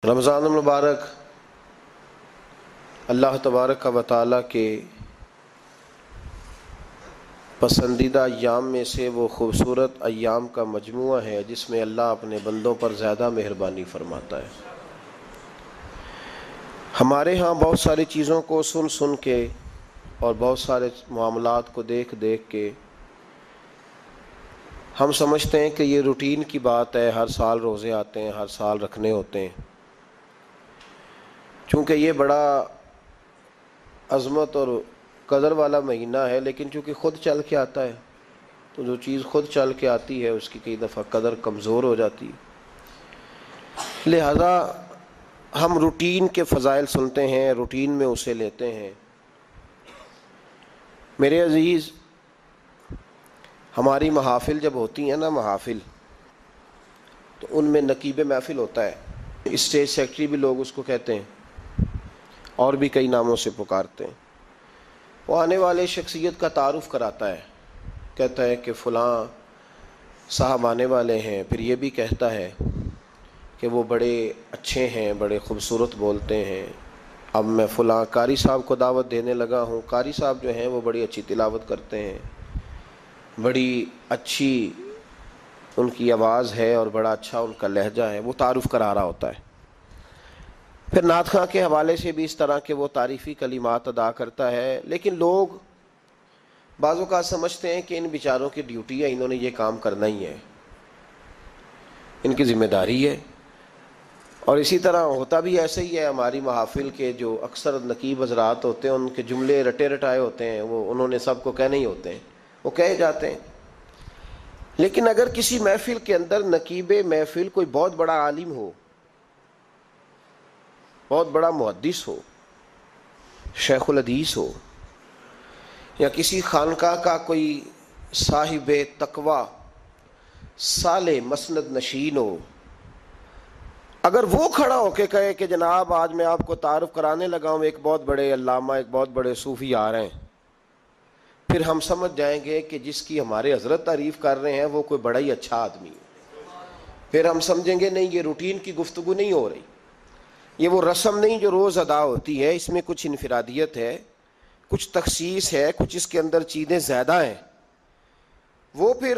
رمضان المبارک اللہ تبارک و تعالیٰ کے پسندیدہ ایام میں سے وہ خوبصورت ایام کا مجموعہ ہے جس میں اللہ اپنے بندوں پر زیادہ مہربانی فرماتا ہے۔ ہمارے ہاں بہت ساری چیزوں کو سن کے اور بہت سارے معاملات کو دیکھ کے ہم سمجھتے ہیں کہ یہ روٹین کی بات ہے، ہر سال روزے آتے ہیں، ہر سال رکھنے ہوتے ہیں۔ چونکہ یہ بڑا عظمت اور قدر والا مہینہ ہے، لیکن چونکہ خود چل کے آتا ہے تو جو چیز خود چل کے آتی ہے اس کی کئی دفعہ قدر کمزور ہو جاتی ہے، لہذا ہم روٹین کے فضائل سنتے ہیں، روٹین میں اسے لیتے ہیں۔ میرے عزیز، ہماری محافل جب ہوتی ہیں نا، محافل، تو ان میں نقیب محفل ہوتا ہے، اسٹیج سیکرٹری بھی لوگ اس کو کہتے ہیں اور بھی کئی ناموں سے پکارتے ہیں۔ وہ آنے والے شخصیت کا تعارف کراتا ہے، کہتا ہے کہ فلاں صاحب آنے والے ہیں، پھر یہ بھی کہتا ہے کہ وہ بڑے اچھے ہیں، بڑے خوبصورت بولتے ہیں، اب میں فلاں قاری صاحب کو دعوت دینے لگا ہوں۔ قاری صاحب جو ہیں وہ بڑی اچھی تلاوت کرتے ہیں، بڑی اچھی ان کی آواز ہے اور بڑا اچھا ان کا لہجہ ہے، وہ تعارف کرا رہا ہوتا ہے۔ پھر نعت خواں کے حوالے سے بھی اس طرح کے وہ تعریفی کلمات ادا کرتا ہے، لیکن لوگ بعض اوقات سمجھتے ہیں کہ ان بیچاروں کی ڈیوٹی ہے، انہوں نے یہ کام کرنا ہی ہے، ان کی ذمہ داری ہے۔ اور اسی طرح ہوتا بھی ایسے ہی ہے، ہماری محافل کے جو اکثر نقیب حضرات ہوتے ہیں ان کے جملے رٹے رٹائے ہوتے ہیں، وہ انہوں نے سب کو کہنے ہی ہوتے ہیں، وہ کہے جاتے ہیں۔ لیکن اگر کسی محفل کے اندر نقیب محفل کوئی بہت بڑا عالم ہو، بہت بڑا محدث ہو، شیخ الحدیث ہو، یا کسی خانقاہ کا کوئی صاحب تقوی صالح مسند نشین ہو، اگر وہ کھڑا ہو کے کہے کہ جناب آج میں آپ کو تعارف کرانے لگا ہوں، ایک بہت بڑے علامہ، ایک بہت بڑے صوفی آ رہے ہیں، پھر ہم سمجھ جائیں گے کہ جس کی ہمارے حضرت تعریف کر رہے ہیں وہ کوئی بڑا ہی اچھا آدمی ہے۔ پھر ہم سمجھیں گے نہیں، یہ روٹین کی گفتگو نہیں ہو رہی، یہ وہ رسم نہیں جو روز ادا ہوتی ہے، اس میں کچھ انفرادیت ہے، کچھ تخصیص ہے، کچھ اس کے اندر چیزیں زیادہ ہیں۔ وہ پھر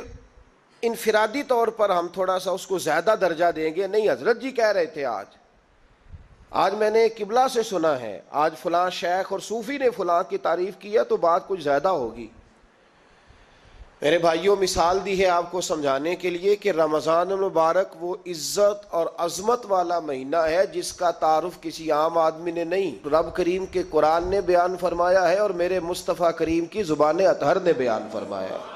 انفرادی طور پر ہم تھوڑا سا اس کو زیادہ درجہ دیں گے، نہیں حضرت جی کہہ رہے تھے آج میں نے قبلہ سے سنا ہے، آج فلاں شیخ اور صوفی نے فلاں کی تعریف کی ہے تو بات کچھ زیادہ ہوگی۔ میرے بھائیوں، مثال دی ہے آپ کو سمجھانے کے لیے کہ رمضان المبارک وہ عزت اور عظمت والا مہینہ ہے جس کا تعارف کسی عام آدمی نے نہیں، رب کریم کے قرآن نے بیان فرمایا ہے اور میرے مصطفیٰ کریم کی زبان اطہر نے بیان فرمایا ہے۔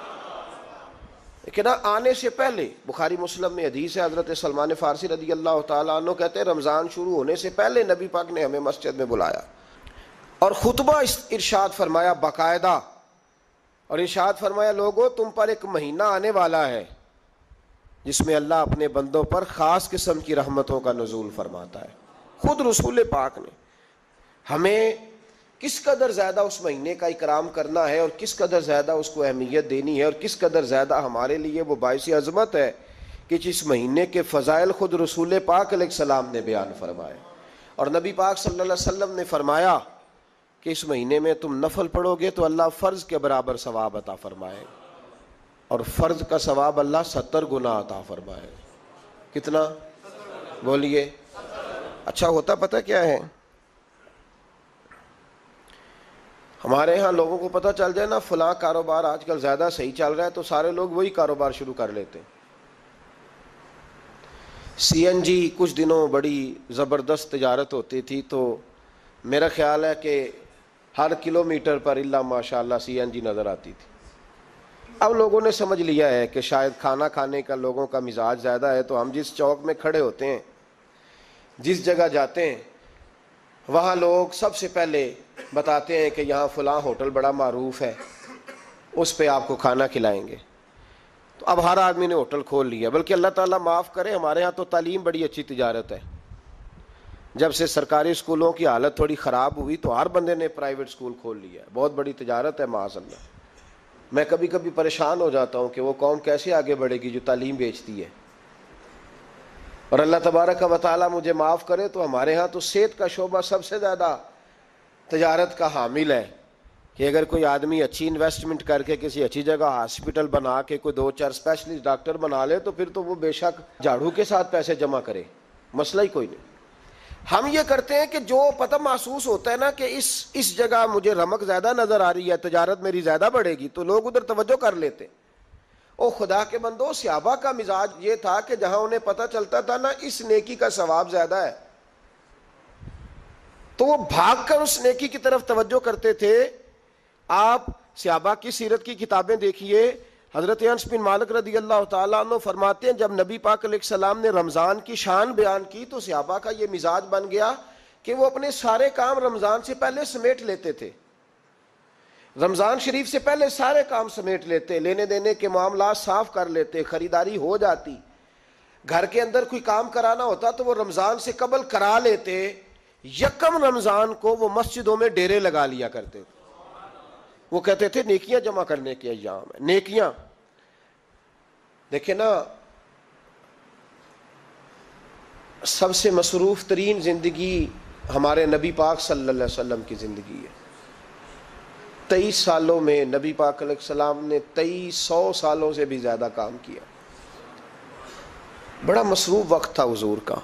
لیکن آنے سے پہلے بخاری مسلم میں حدیث ہے، حضرت سلمان فارسی رضی اللہ تعالیٰ عنہ کہتے ہیں رمضان شروع ہونے سے پہلے نبی پاک نے ہمیں مسجد میں بلایا اور خطبہ ارشاد فرمایا باقاعدہ، اور ارشاد فرمایا لوگوں تم پر ایک مہینہ آنے والا ہے جس میں اللہ اپنے بندوں پر خاص قسم کی رحمتوں کا نزول فرماتا ہے۔ خود رسول پاک نے ہمیں کس قدر زیادہ اس مہینے کا اکرام کرنا ہے اور کس قدر زیادہ اس کو اہمیت دینی ہے اور کس قدر زیادہ ہمارے لیے وہ باعث عظمت ہے کہ جس مہینے کے فضائل خود رسول پاک علیہ السلام نے بیان فرمائے۔ اور نبی پاک صلی اللہ علیہ وسلم نے فرمایا کہ اس مہینے میں تم نفل پڑھو گے تو اللہ فرض کے برابر ثواب عطا فرمائے، اور فرض کا ثواب اللہ 70 گنا عطا فرمائے۔ کتنا؟ بولیے۔ اچھا ہوتا پتہ کیا ہے؟ ہمارے ہاں لوگوں کو پتہ چل جائے نا فلاں کاروبار آج کل زیادہ صحیح چل رہا ہے تو سارے لوگ وہی کاروبار شروع کر لیتے ہیں۔ سی این جی کچھ دنوں بڑی زبردست تجارت ہوتی تھی، تو میرا خیال ہے کہ ہر کلومیٹر پر الا ماشاء اللہ سی این جی نظر آتی تھی۔ اب لوگوں نے سمجھ لیا ہے کہ شاید کھانا کھانے کا لوگوں کا مزاج زیادہ ہے، تو ہم جس چوک میں کھڑے ہوتے ہیں، جس جگہ جاتے ہیں، وہاں لوگ سب سے پہلے بتاتے ہیں کہ یہاں فلاں ہوٹل بڑا معروف ہے، اس پہ آپ کو کھانا کھلائیں گے۔ تو اب ہر آدمی نے ہوٹل کھول لیا، بلکہ اللہ تعالیٰ معاف کرے، ہمارے ہاں تو تعلیم بڑی اچھی تجارت ہے۔ جب سے سرکاری اسکولوں کی حالت تھوڑی خراب ہوئی تو ہر بندے نے پرائیویٹ اسکول کھول لیا ہے، بہت بڑی تجارت ہے معاذ اللہ۔ میں کبھی کبھی پریشان ہو جاتا ہوں کہ وہ قوم کیسے آگے بڑھے گی جو تعلیم بیچتی ہے، اور اللہ تبارک و تعالیٰ مجھے معاف کرے تو ہمارے ہاں تو صحت کا شعبہ سب سے زیادہ تجارت کا حامل ہے کہ اگر کوئی آدمی اچھی انویسٹمنٹ کر کے کسی اچھی جگہ ہاسپٹل بنا کے کوئی 2-4 اسپیشلسٹ ڈاکٹر بنا لے تو پھر تو وہ بے شک جھاڑو کے ساتھ پیسے جمع کرے، مسئلہ ہی کوئی نہیں۔ ہم یہ کرتے ہیں کہ جو پتہ محسوس ہوتا ہے نا کہ اس جگہ مجھے رمق زیادہ نظر آ رہی ہے، تجارت میری زیادہ بڑھے گی، تو لوگ ادھر توجہ کر لیتے۔ او خدا کے بندو، صحابہ کا مزاج یہ تھا کہ جہاں انہیں پتہ چلتا تھا نا اس نیکی کا ثواب زیادہ ہے تو وہ بھاگ کر اس نیکی کی طرف توجہ کرتے تھے۔ آپ صحابہ کی سیرت کی کتابیں دیکھیے، حضرت انس بن مالک رضی اللہ تعالیٰ عنہ فرماتے ہیں جب نبی پاک علیہ السلام نے رمضان کی شان بیان کی تو صحابہ کا یہ مزاج بن گیا کہ وہ اپنے سارے کام رمضان سے پہلے سمیٹ لیتے تھے، رمضان شریف سے پہلے سارے کام سمیٹ لیتے، لینے دینے کے معاملات صاف کر لیتے، خریداری ہو جاتی، گھر کے اندر کوئی کام کرانا ہوتا تو وہ رمضان سے قبل کرا لیتے، یکم رمضان کو وہ مسجدوں میں ڈیرے لگا لیا کرتے تھے۔ وہ کہتے تھے نیکیاں جمع کرنے کے ایام ہیں، نیکیاں۔ دیکھیں نا، سب سے مصروف ترین زندگی ہمارے نبی پاک صلی اللہ علیہ وسلم کی زندگی ہے۔ 23 سالوں میں نبی پاک علیہ السلام نے 2300 سالوں سے بھی زیادہ کام کیا۔ بڑا مصروف وقت تھا حضور کا،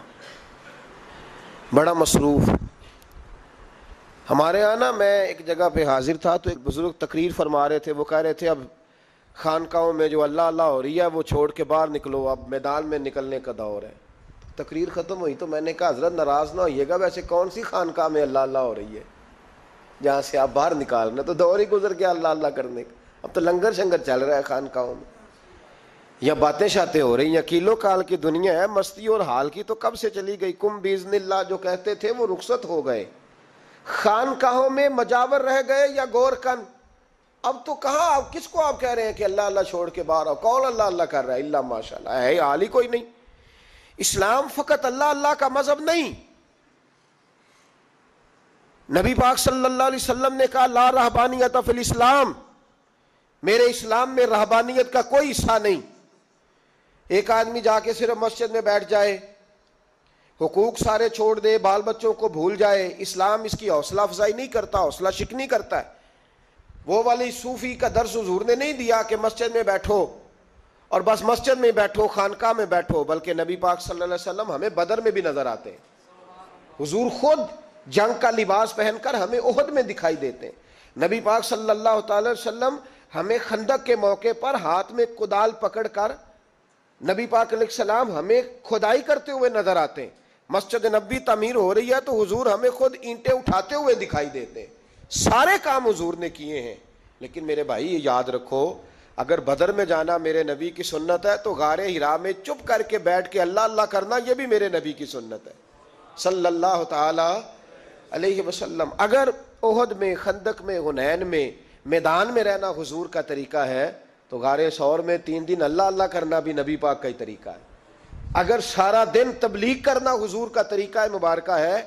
بڑا مصروف۔ ہمارے یہاں نا، میں ایک جگہ پہ حاضر تھا تو ایک بزرگ تقریر فرما رہے تھے، وہ کہہ رہے تھے اب خانقاہوں میں جو اللہ اللہ ہو رہی ہے وہ چھوڑ کے باہر نکلو، اب میدان میں نکلنے کا دور ہے۔ تقریر ختم ہوئی تو میں نے کہا حضرت ناراض نہ ہوئیے گا، ویسے کون سی خانقاہ میں اللہ اللہ ہو رہی ہے جہاں سے آپ باہر نکالنا؟ تو دور ہی گزر گیا اللہ اللہ کرنے کا، اب تو لنگر شنگر چل رہا ہے خانقاہوں میں، یا باتیں شاتیں ہو رہی ہیں، کیلو کال کی دنیا ہے، مستی اور حال کی تو کب سے چلی گئی۔ کم باذن اللہ جو کہتے تھے وہ رخصت ہو گئے، خانقاہوں میں مجاور رہ گئے یا گور کن۔ اب تو کہاں، آپ کس کو آپ کہہ رہے ہیں کہ اللہ اللہ چھوڑ کے باہر آؤ؟ کون اللہ اللہ کر رہا ہے؟ اللہ ماشاء اللہ ہے، حال ہی کوئی نہیں۔ اسلام فقط اللہ اللہ کا مذہب نہیں۔ نبی پاک صلی اللہ علیہ وسلم نے کہا لا رہبانیت فی الاسلام، میرے اسلام میں رہبانیت کا کوئی حصہ نہیں۔ ایک آدمی جا کے صرف مسجد میں بیٹھ جائے، حقوق سارے چھوڑ دے، بال بچوں کو بھول جائے، اسلام اس کی حوصلہ افزائی نہیں کرتا، حوصلہ شکنی کرتا ہے۔ وہ والی صوفی کا درس حضور نے نہیں دیا کہ مسجد میں بیٹھو اور بس مسجد میں بیٹھو، خانقاہ میں بیٹھو، بلکہ نبی پاک صلی اللہ علیہ وسلم ہمیں بدر میں بھی نظر آتے ہیں، حضور خود جنگ کا لباس پہن کر ہمیں احد میں دکھائی دیتے ہیں۔ نبی پاک صلی اللہ تعالی وسلم ہمیں خندق کے موقع پر ہاتھ میں کدال پکڑ کر نبی پاک علیہ السلام ہمیں کھدائی کرتے ہوئے نظر آتے ہیں۔ مسجد نبی تعمیر ہو رہی ہے تو حضور ہمیں خود اینٹیں اٹھاتے ہوئے دکھائی دیتے ہیں۔ سارے کام حضور نے کیے ہیں، لیکن میرے بھائی یہ یاد رکھو، اگر بدر میں جانا میرے نبی کی سنت ہے تو غار حرا میں چپ کر کے بیٹھ کے اللہ اللہ کرنا یہ بھی میرے نبی کی سنت ہے صلی اللہ تعالی علیہ وسلم۔ اگر احد میں، خندق میں، حنین میں، میدان میں رہنا حضور کا طریقہ ہے تو غار ثور میں 3 دن اللہ اللہ کرنا بھی نبی پاک کا ہی طریقہ ہے۔ اگر سارا دن تبلیغ کرنا حضور کا طریقہ مبارکہ ہے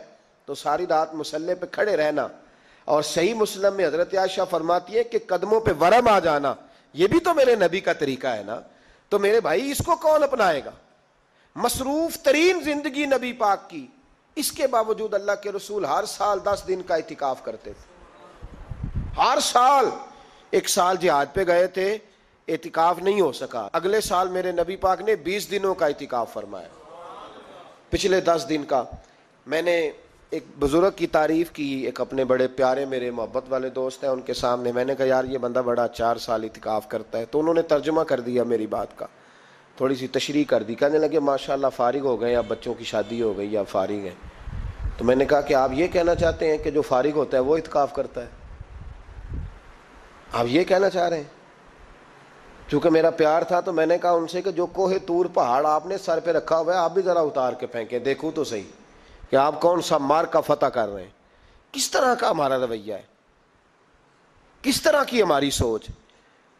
تو ساری رات مصلی پہ کھڑے رہنا، اور صحیح مسلم میں حضرت عائشہ فرماتی ہے کہ قدموں پہ ورم آ جانا یہ بھی تو میرے نبی کا طریقہ ہے نا۔ تو میرے بھائی اس کو کون اپنائے گا؟ مصروف ترین زندگی نبی پاک کی، اس کے باوجود اللہ کے رسول ہر سال 10 دن کا اعتکاف کرتے تھے، ہر سال۔ ایک سال جہاد پہ گئے تھے، اعتکاف نہیں ہو سکا، اگلے سال میرے نبی پاک نے 20 دنوں کا اعتکاف فرمایا، پچھلے 10 دن کا۔ میں نے ایک بزرگ کی تعریف کی، ایک اپنے بڑے پیارے میرے محبت والے دوست ہیں، ان کے سامنے میں نے کہا یار یہ بندہ بڑا 4 سال اعتکاف کرتا ہے، تو انہوں نے ترجمہ کر دیا میری بات کا، تھوڑی سی تشریح کر دی، کہنے لگے ماشاءاللہ فارغ ہو گئے، اب بچوں کی شادی ہو گئی، اب فارغ ہیں۔ تو میں نے کہا کہ آپ یہ کہنا چاہتے ہیں کہ جو فارغ ہوتا ہے وہ اعتکاف کرتا ہے؟ آپ یہ کہنا چاہ رہے ہیں؟ چونکہ میرا پیار تھا تو میں نے کہا ان سے کہ جو کوہ طور پہاڑ آپ نے سر پہ رکھا ہوا ہے آپ بھی ذرا اتار کے پھینکیں، دیکھوں تو صحیح کہ آپ کون سا مار کا فتح کر رہے ہیں۔ کس طرح کا ہمارا رویہ ہے، کس طرح کی ہماری سوچ۔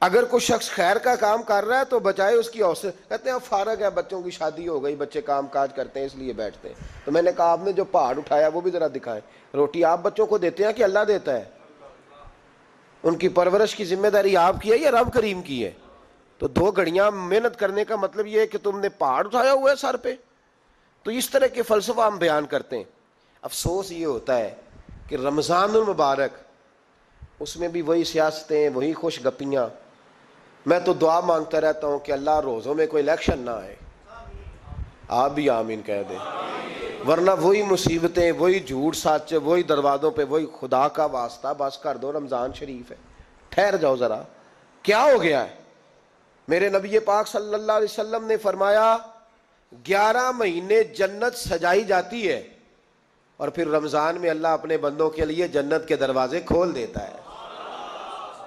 اگر کوئی شخص خیر کا کام کر رہا ہے تو بجائے اس کی حوصلہ کہتے ہیں فارغ ہے، بچوں کی شادی ہو گئی، بچے کام کاج کرتے ہیں اس لیے بیٹھتے ہیں۔ تو میں نے کہا آپ نے جو پہاڑ اٹھایا وہ بھی ذرا دکھائیں، روٹی آپ بچوں کو دیتے ہیں کہ اللہ دیتا ہے؟ ان کی پرورش کی ذمہ داری آپ کی ہے یا رب کریم کی ہے؟ تو 2 گھڑیاں محنت کرنے کا مطلب یہ ہے کہ تم نے پہاڑ اٹھایا ہوا ہے سر پہ؟ تو اس طرح کے فلسفہ ہم بیان کرتے ہیں. افسوس یہ ہوتا ہے کہ رمضان المبارک اس میں بھی وہی سیاستیں، وہی خوش گپیاں. میں تو دعا مانگتا رہتا ہوں کہ اللہ روزوں میں کوئی الیکشن نہ آئے. آپ بھی آمین کہہ دیں. ورنہ وہی مصیبتیں، وہی جھوٹ سچ، وہی دروازوں پہ وہی. خدا کا واسطہ بس کر دو، رمضان شریف ہے، ٹھہر جاؤ ذرا. کیا ہو گیا ہے؟ میرے نبی پاک صلی اللہ علیہ وسلم نے فرمایا 11 مہینے جنت سجائی جاتی ہے اور پھر رمضان میں اللہ اپنے بندوں کے لیے جنت کے دروازے کھول دیتا ہے.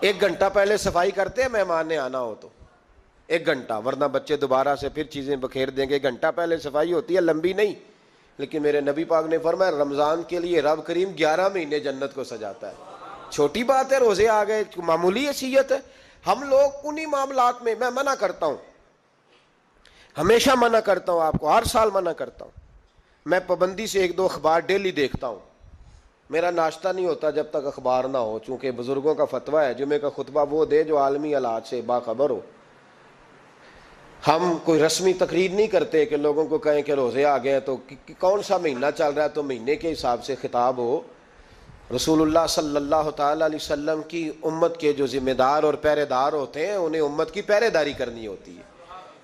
1 گھنٹہ پہلے صفائی کرتے ہیں مہمان نے آنا ہو تو 1 گھنٹہ، ورنہ بچے دوبارہ سے پھر چیزیں بکھیر دیں گے. 1 گھنٹہ پہلے صفائی ہوتی ہے، لمبی نہیں. لیکن میرے نبی پاک نے فرمایا رمضان کے لیے رب کریم 11 مہینے جنت کو سجاتا ہے. چھوٹی بات ہے، روزے آ گئے، معمولی حیثیت ہے. ہم لوگ انہی معاملات میں، میں منع کرتا ہوں، ہمیشہ منع کرتا ہوں، آپ کو ہر سال منع کرتا ہوں. میں پابندی سے 1-2 اخبار ڈیلی دیکھتا ہوں. میرا ناشتہ نہیں ہوتا جب تک اخبار نہ ہو، چونکہ بزرگوں کا فتویٰ ہے جمعے کا خطبہ وہ دے جو عالمی حالات سے باخبر ہو. ہم کوئی رسمی تقریر نہیں کرتے کہ لوگوں کو کہیں کہ روزے آ گئے ہیں تو کون سا مہینہ چل رہا ہے تو مہینے کے حساب سے خطاب ہو. رسول اللہ صلی اللہ تعالی علیہ وسلم کی امت کے جو ذمہ دار اور پہرے دار ہوتے ہیں انہیں امت کی پہرے داری کرنی ہوتی ہے.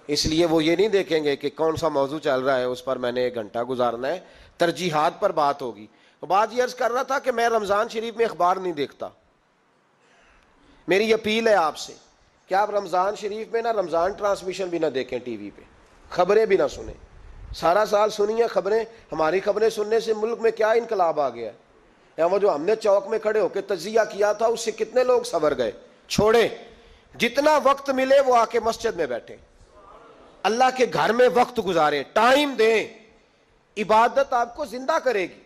اس لیے وہ یہ نہیں دیکھیں گے کہ کون سا موضوع چل رہا ہے اس پر میں نے 1 گھنٹہ گزارنا ہے. ترجیحات پر بات ہوگی. بات یہ عرض کر رہا تھا کہ میں رمضان شریف میں اخبار نہیں دیکھتا. میری اپیل ہے آپ سے کہ آپ رمضان شریف میں نا رمضان ٹرانسمیشن بھی نہ دیکھیں، ٹی وی پہ خبریں بھی نہ سنیں. سارا سال سنیے خبریں. ہماری خبریں سننے سے ملک میں کیا انقلاب آ گیا ہے. یا وہ جو ہم نے چوک میں کھڑے ہو کے تجزیہ کیا تھا اس سے کتنے لوگ سنور گئے. چھوڑیں، جتنا وقت ملے وہ آ کے مسجد میں بیٹھیں، اللہ کے گھر میں وقت گزاریں، ٹائم دیں. عبادت آپ کو زندہ کرے گی،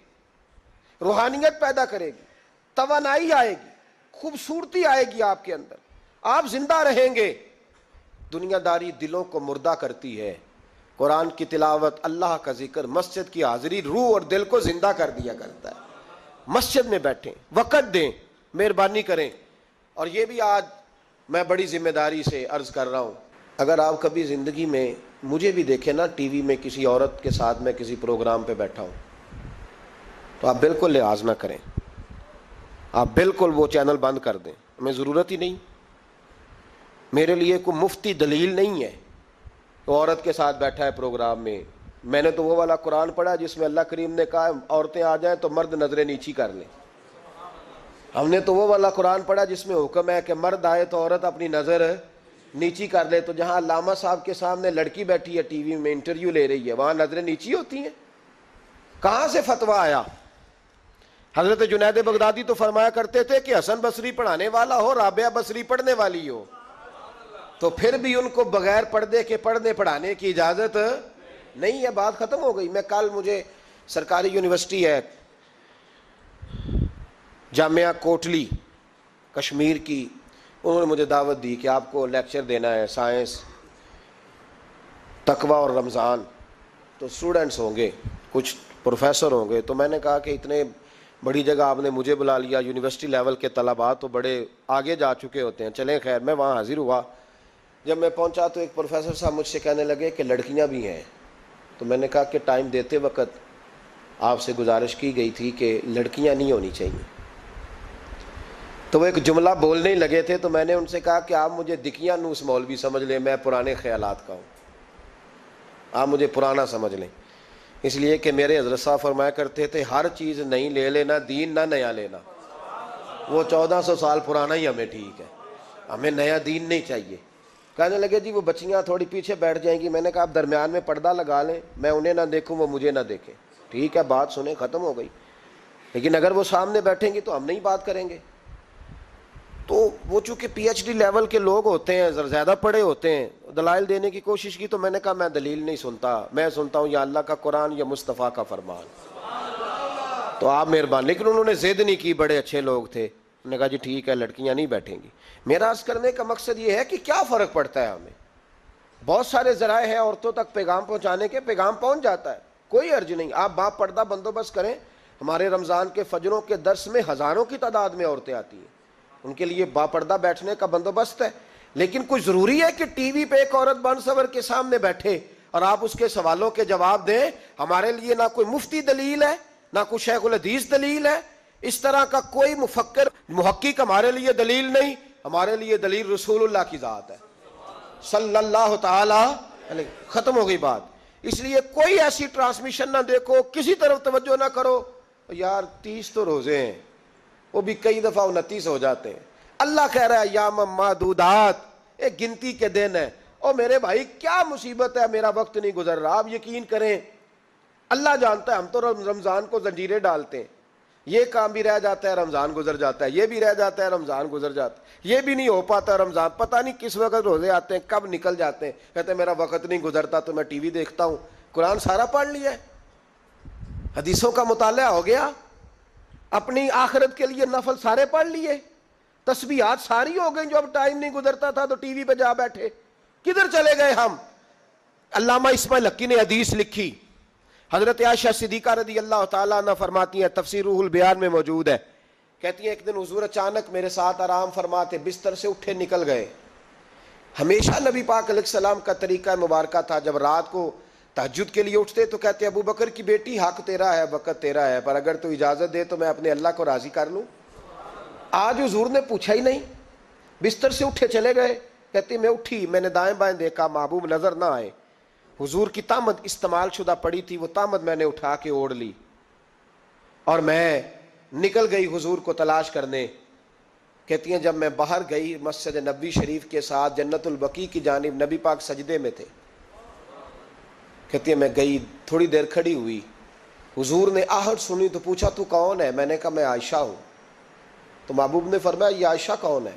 روحانیت پیدا کرے گی، توانائی آئے گی، خوبصورتی آئے گی آپ کے اندر، آپ زندہ رہیں گے. دنیا داری دلوں کو مردہ کرتی ہے. قرآن کی تلاوت، اللہ کا ذکر، مسجد کی حاضری روح اور دل کو زندہ کر دیا کرتا ہے. مسجد میں بیٹھیں، وقت دیں، مہربانی کریں. اور یہ بھی آج میں بڑی ذمہ داری سے عرض کر رہا ہوں، اگر آپ کبھی زندگی میں مجھے بھی دیکھیں نا ٹی وی میں کسی عورت کے ساتھ میں کسی پروگرام پہ بیٹھا ہوں تو آپ بالکل لحاظ نہ کریں. آپ بالکل وہ چینل بند کر دیں. ہمیں ضرورت ہی نہیں. میرے لیے کوئی مفتی دلیل نہیں ہے. وہ عورت کے ساتھ بیٹھا ہے پروگرام میں. میں نے تو وہ والا قرآن پڑھا جس میں اللہ کریم نے کہا عورتیں آ جائیں تو مرد نظریں نیچی کر لیں. ہم نے تو وہ والا قرآن پڑھا جس میں حکم ہے کہ مرد آئے تو عورت اپنی نظر نیچی کر لے. تو جہاں علامہ صاحب کے سامنے لڑکی بیٹھی ہے ٹی وی میں انٹرویو لے رہی ہے وہاں نظریں نیچی ہوتی ہیں؟ کہاں سے فتویٰ آیا؟ حضرت جنید بغدادی تو فرمایا کرتے تھے کہ حسن بصری پڑھانے والا ہو، رابعہ بصری پڑھنے والی ہو، تو پھر بھی ان کو بغیر پردے کے پڑھنے پڑھانے کی اجازت نہیں ہے. بات ختم ہو گئی. میں کل مجھے سرکاری یونیورسٹی ہے جامعہ کوٹلی کشمیر کی، انہوں نے مجھے دعوت دی کہ آپ کو لیکچر دینا ہے سائنس، تقوی اور رمضان. تو اسٹوڈنٹس ہوں گے، کچھ پروفیسر ہوں گے. تو میں نے کہا کہ اتنے بڑی جگہ آپ نے مجھے بلا لیا، یونیورسٹی لیول کے طلباء تو بڑے آگے جا چکے ہوتے ہیں. چلیں خیر، میں وہاں حاضر ہوا. جب میں پہنچا تو ایک پروفیسر صاحب مجھ سے کہنے لگے کہ لڑکیاں بھی ہیں. تو میں نے کہا کہ ٹائم دیتے وقت آپ سے گزارش کی گئی تھی کہ لڑکیاں نہیں ہونی چاہیے. تو وہ ایک جملہ بولنے ہی لگے تھے تو میں نے ان سے کہا کہ آپ مجھے دکیاں نوس مولوی سمجھ لیں، میں پرانے خیالات کا ہوں، آپ مجھے پرانا سمجھ لیں. اس لیے کہ میرے حضرت صاحب فرمایا کرتے تھے ہر چیز نہیں لے لینا، دین نہ نیا لینا. وہ 1400 سال پرانا ہی ہمیں ٹھیک ہے، ہمیں نیا دین نہیں چاہیے. کہنے لگے جی وہ بچیاں تھوڑی پیچھے بیٹھ جائیں گی. میں نے کہا آپ درمیان میں پردہ لگا لیں، میں انہیں نہ دیکھوں وہ مجھے نہ دیکھیں. ٹھیک ہے، بات سنیں، ختم ہو گئی. لیکن اگر وہ سامنے بیٹھیں گی تو ہم نہیں بات کریں گے. تو وہ چونکہ پی ایچ ڈی لیول کے لوگ ہوتے ہیں، زیادہ پڑھے ہوتے ہیں، دلائل دینے کی کوشش کی. تو میں نے کہا میں دلیل نہیں سنتا، میں سنتا ہوں یا اللہ کا قرآن یا مصطفیٰ کا فرمان. تو آپ مہربان. لیکن انہوں نے ضد نہیں کی، بڑے اچھے لوگ تھے. انہوں نے کہا جی ٹھیک ہے لڑکیاں نہیں بیٹھیں گی. میرا عرض کرنے کا مقصد یہ ہے کہ کیا فرق پڑتا ہے ہمیں. بہت سارے ذرائع ہیں عورتوں تک پیغام پہنچانے کے، پیغام پہنچ جاتا ہے، کوئی حرج نہیں. آپ باپ پردہ بندوبست کریں. ہمارے رمضان کے فجروں کے درس میں ہزاروں کی تعداد میں عورتیں آتی ہیں، ان کے لیے باپردہ بیٹھنے کا بندوبست ہے. لیکن کوئی ضروری ہے کہ ٹی وی پہ ایک عورت بن سور کے سامنے بیٹھے اور آپ اس کے سوالوں کے جواب دیں. ہمارے لیے نہ کوئی مفتی دلیل ہے نہ کوئی شیخ الحدیث دلیل ہے. اس طرح کا کوئی مفکر محقق ہمارے لیے دلیل نہیں. ہمارے لیے دلیل رسول اللہ کی ذات ہے صلی اللہ تعالی علیہ. ختم ہو گئی بات. اس لیے کوئی ایسی ٹرانسمیشن نہ دیکھو, کسی طرف توجہ نہ کرو. یار 30 تو روزے ہیں, وہ بھی کئی دفعہ 29 ہو جاتے ہیں. اللہ کہہ رہا ہے ایام معدودات, ایک گنتی کے دن ہے. اور میرے بھائی کیا مصیبت ہے, میرا وقت نہیں گزر رہا. آپ یقین کریں اللہ جانتا ہے, ہم تو رمضان کو زنجیریں ڈالتے ہیں. یہ کام بھی رہ جاتا ہے, رمضان گزر جاتا ہے. یہ بھی رہ جاتا ہے, رمضان گزر جاتا ہے. یہ بھی نہیں ہو پاتا رمضان, پتہ نہیں کس وقت روزے آتے ہیں, کب نکل جاتے ہیں. کہتے ہیں میرا وقت نہیں گزرتا تو میں ٹی وی دیکھتا ہوں. قرآن سارا پڑھ لیا ہے, حدیثوں کا مطالعہ ہو گیا, اپنی آخرت کے لیے نفل سارے پڑھ لیے, تسبیحات ساری ہو گئی. جو اب ٹائم نہیں گزرتا تھا تو ٹی وی پہ جا بیٹھے. کدھر چلے گئے ہم؟ علامہ اسماعیل حقی نے حدیث لکھی, حضرت عائشہ صدیقہ رضی اللہ تعالیٰ عنہ فرماتی ہیں, تفسیر روح البیان میں موجود ہے. کہتی ہیں ایک دن حضور اچانک میرے ساتھ آرام فرماتے, بستر سے اٹھے نکل گئے. ہمیشہ نبی پاک علیہ السلام کا طریقہ مبارکہ تھا, جب رات کو تہجد کے لیے اٹھتے تو کہتے ابو بکر کی بیٹی حق تیرا ہے, وقت تیرا ہے, پر اگر تو اجازت دے تو میں اپنے اللہ کو راضی کر لوں. آج حضور نے پوچھا ہی نہیں, بستر سے اٹھے چلے گئے. کہتے میں اٹھی, میں نے دائیں بائیں دیکھا, محبوب نظر نہ آئے. حضور کی تامت استعمال شدہ پڑی تھی, وہ تامت میں نے اٹھا کے اوڑھ لی اور میں نکل گئی حضور کو تلاش کرنے. کہتی ہیں جب میں باہر گئی مسجد نبوی شریف کے ساتھ جنت البقیع کی جانب, نبی پاک سجدے میں تھے. کہتی ہیں میں گئی, تھوڑی دیر کھڑی ہوئی, حضور نے آہٹ سنی تو پوچھا تو کون ہے؟ میں نے کہا میں عائشہ ہوں. تو محبوب نے فرمایا یہ عائشہ کون ہے؟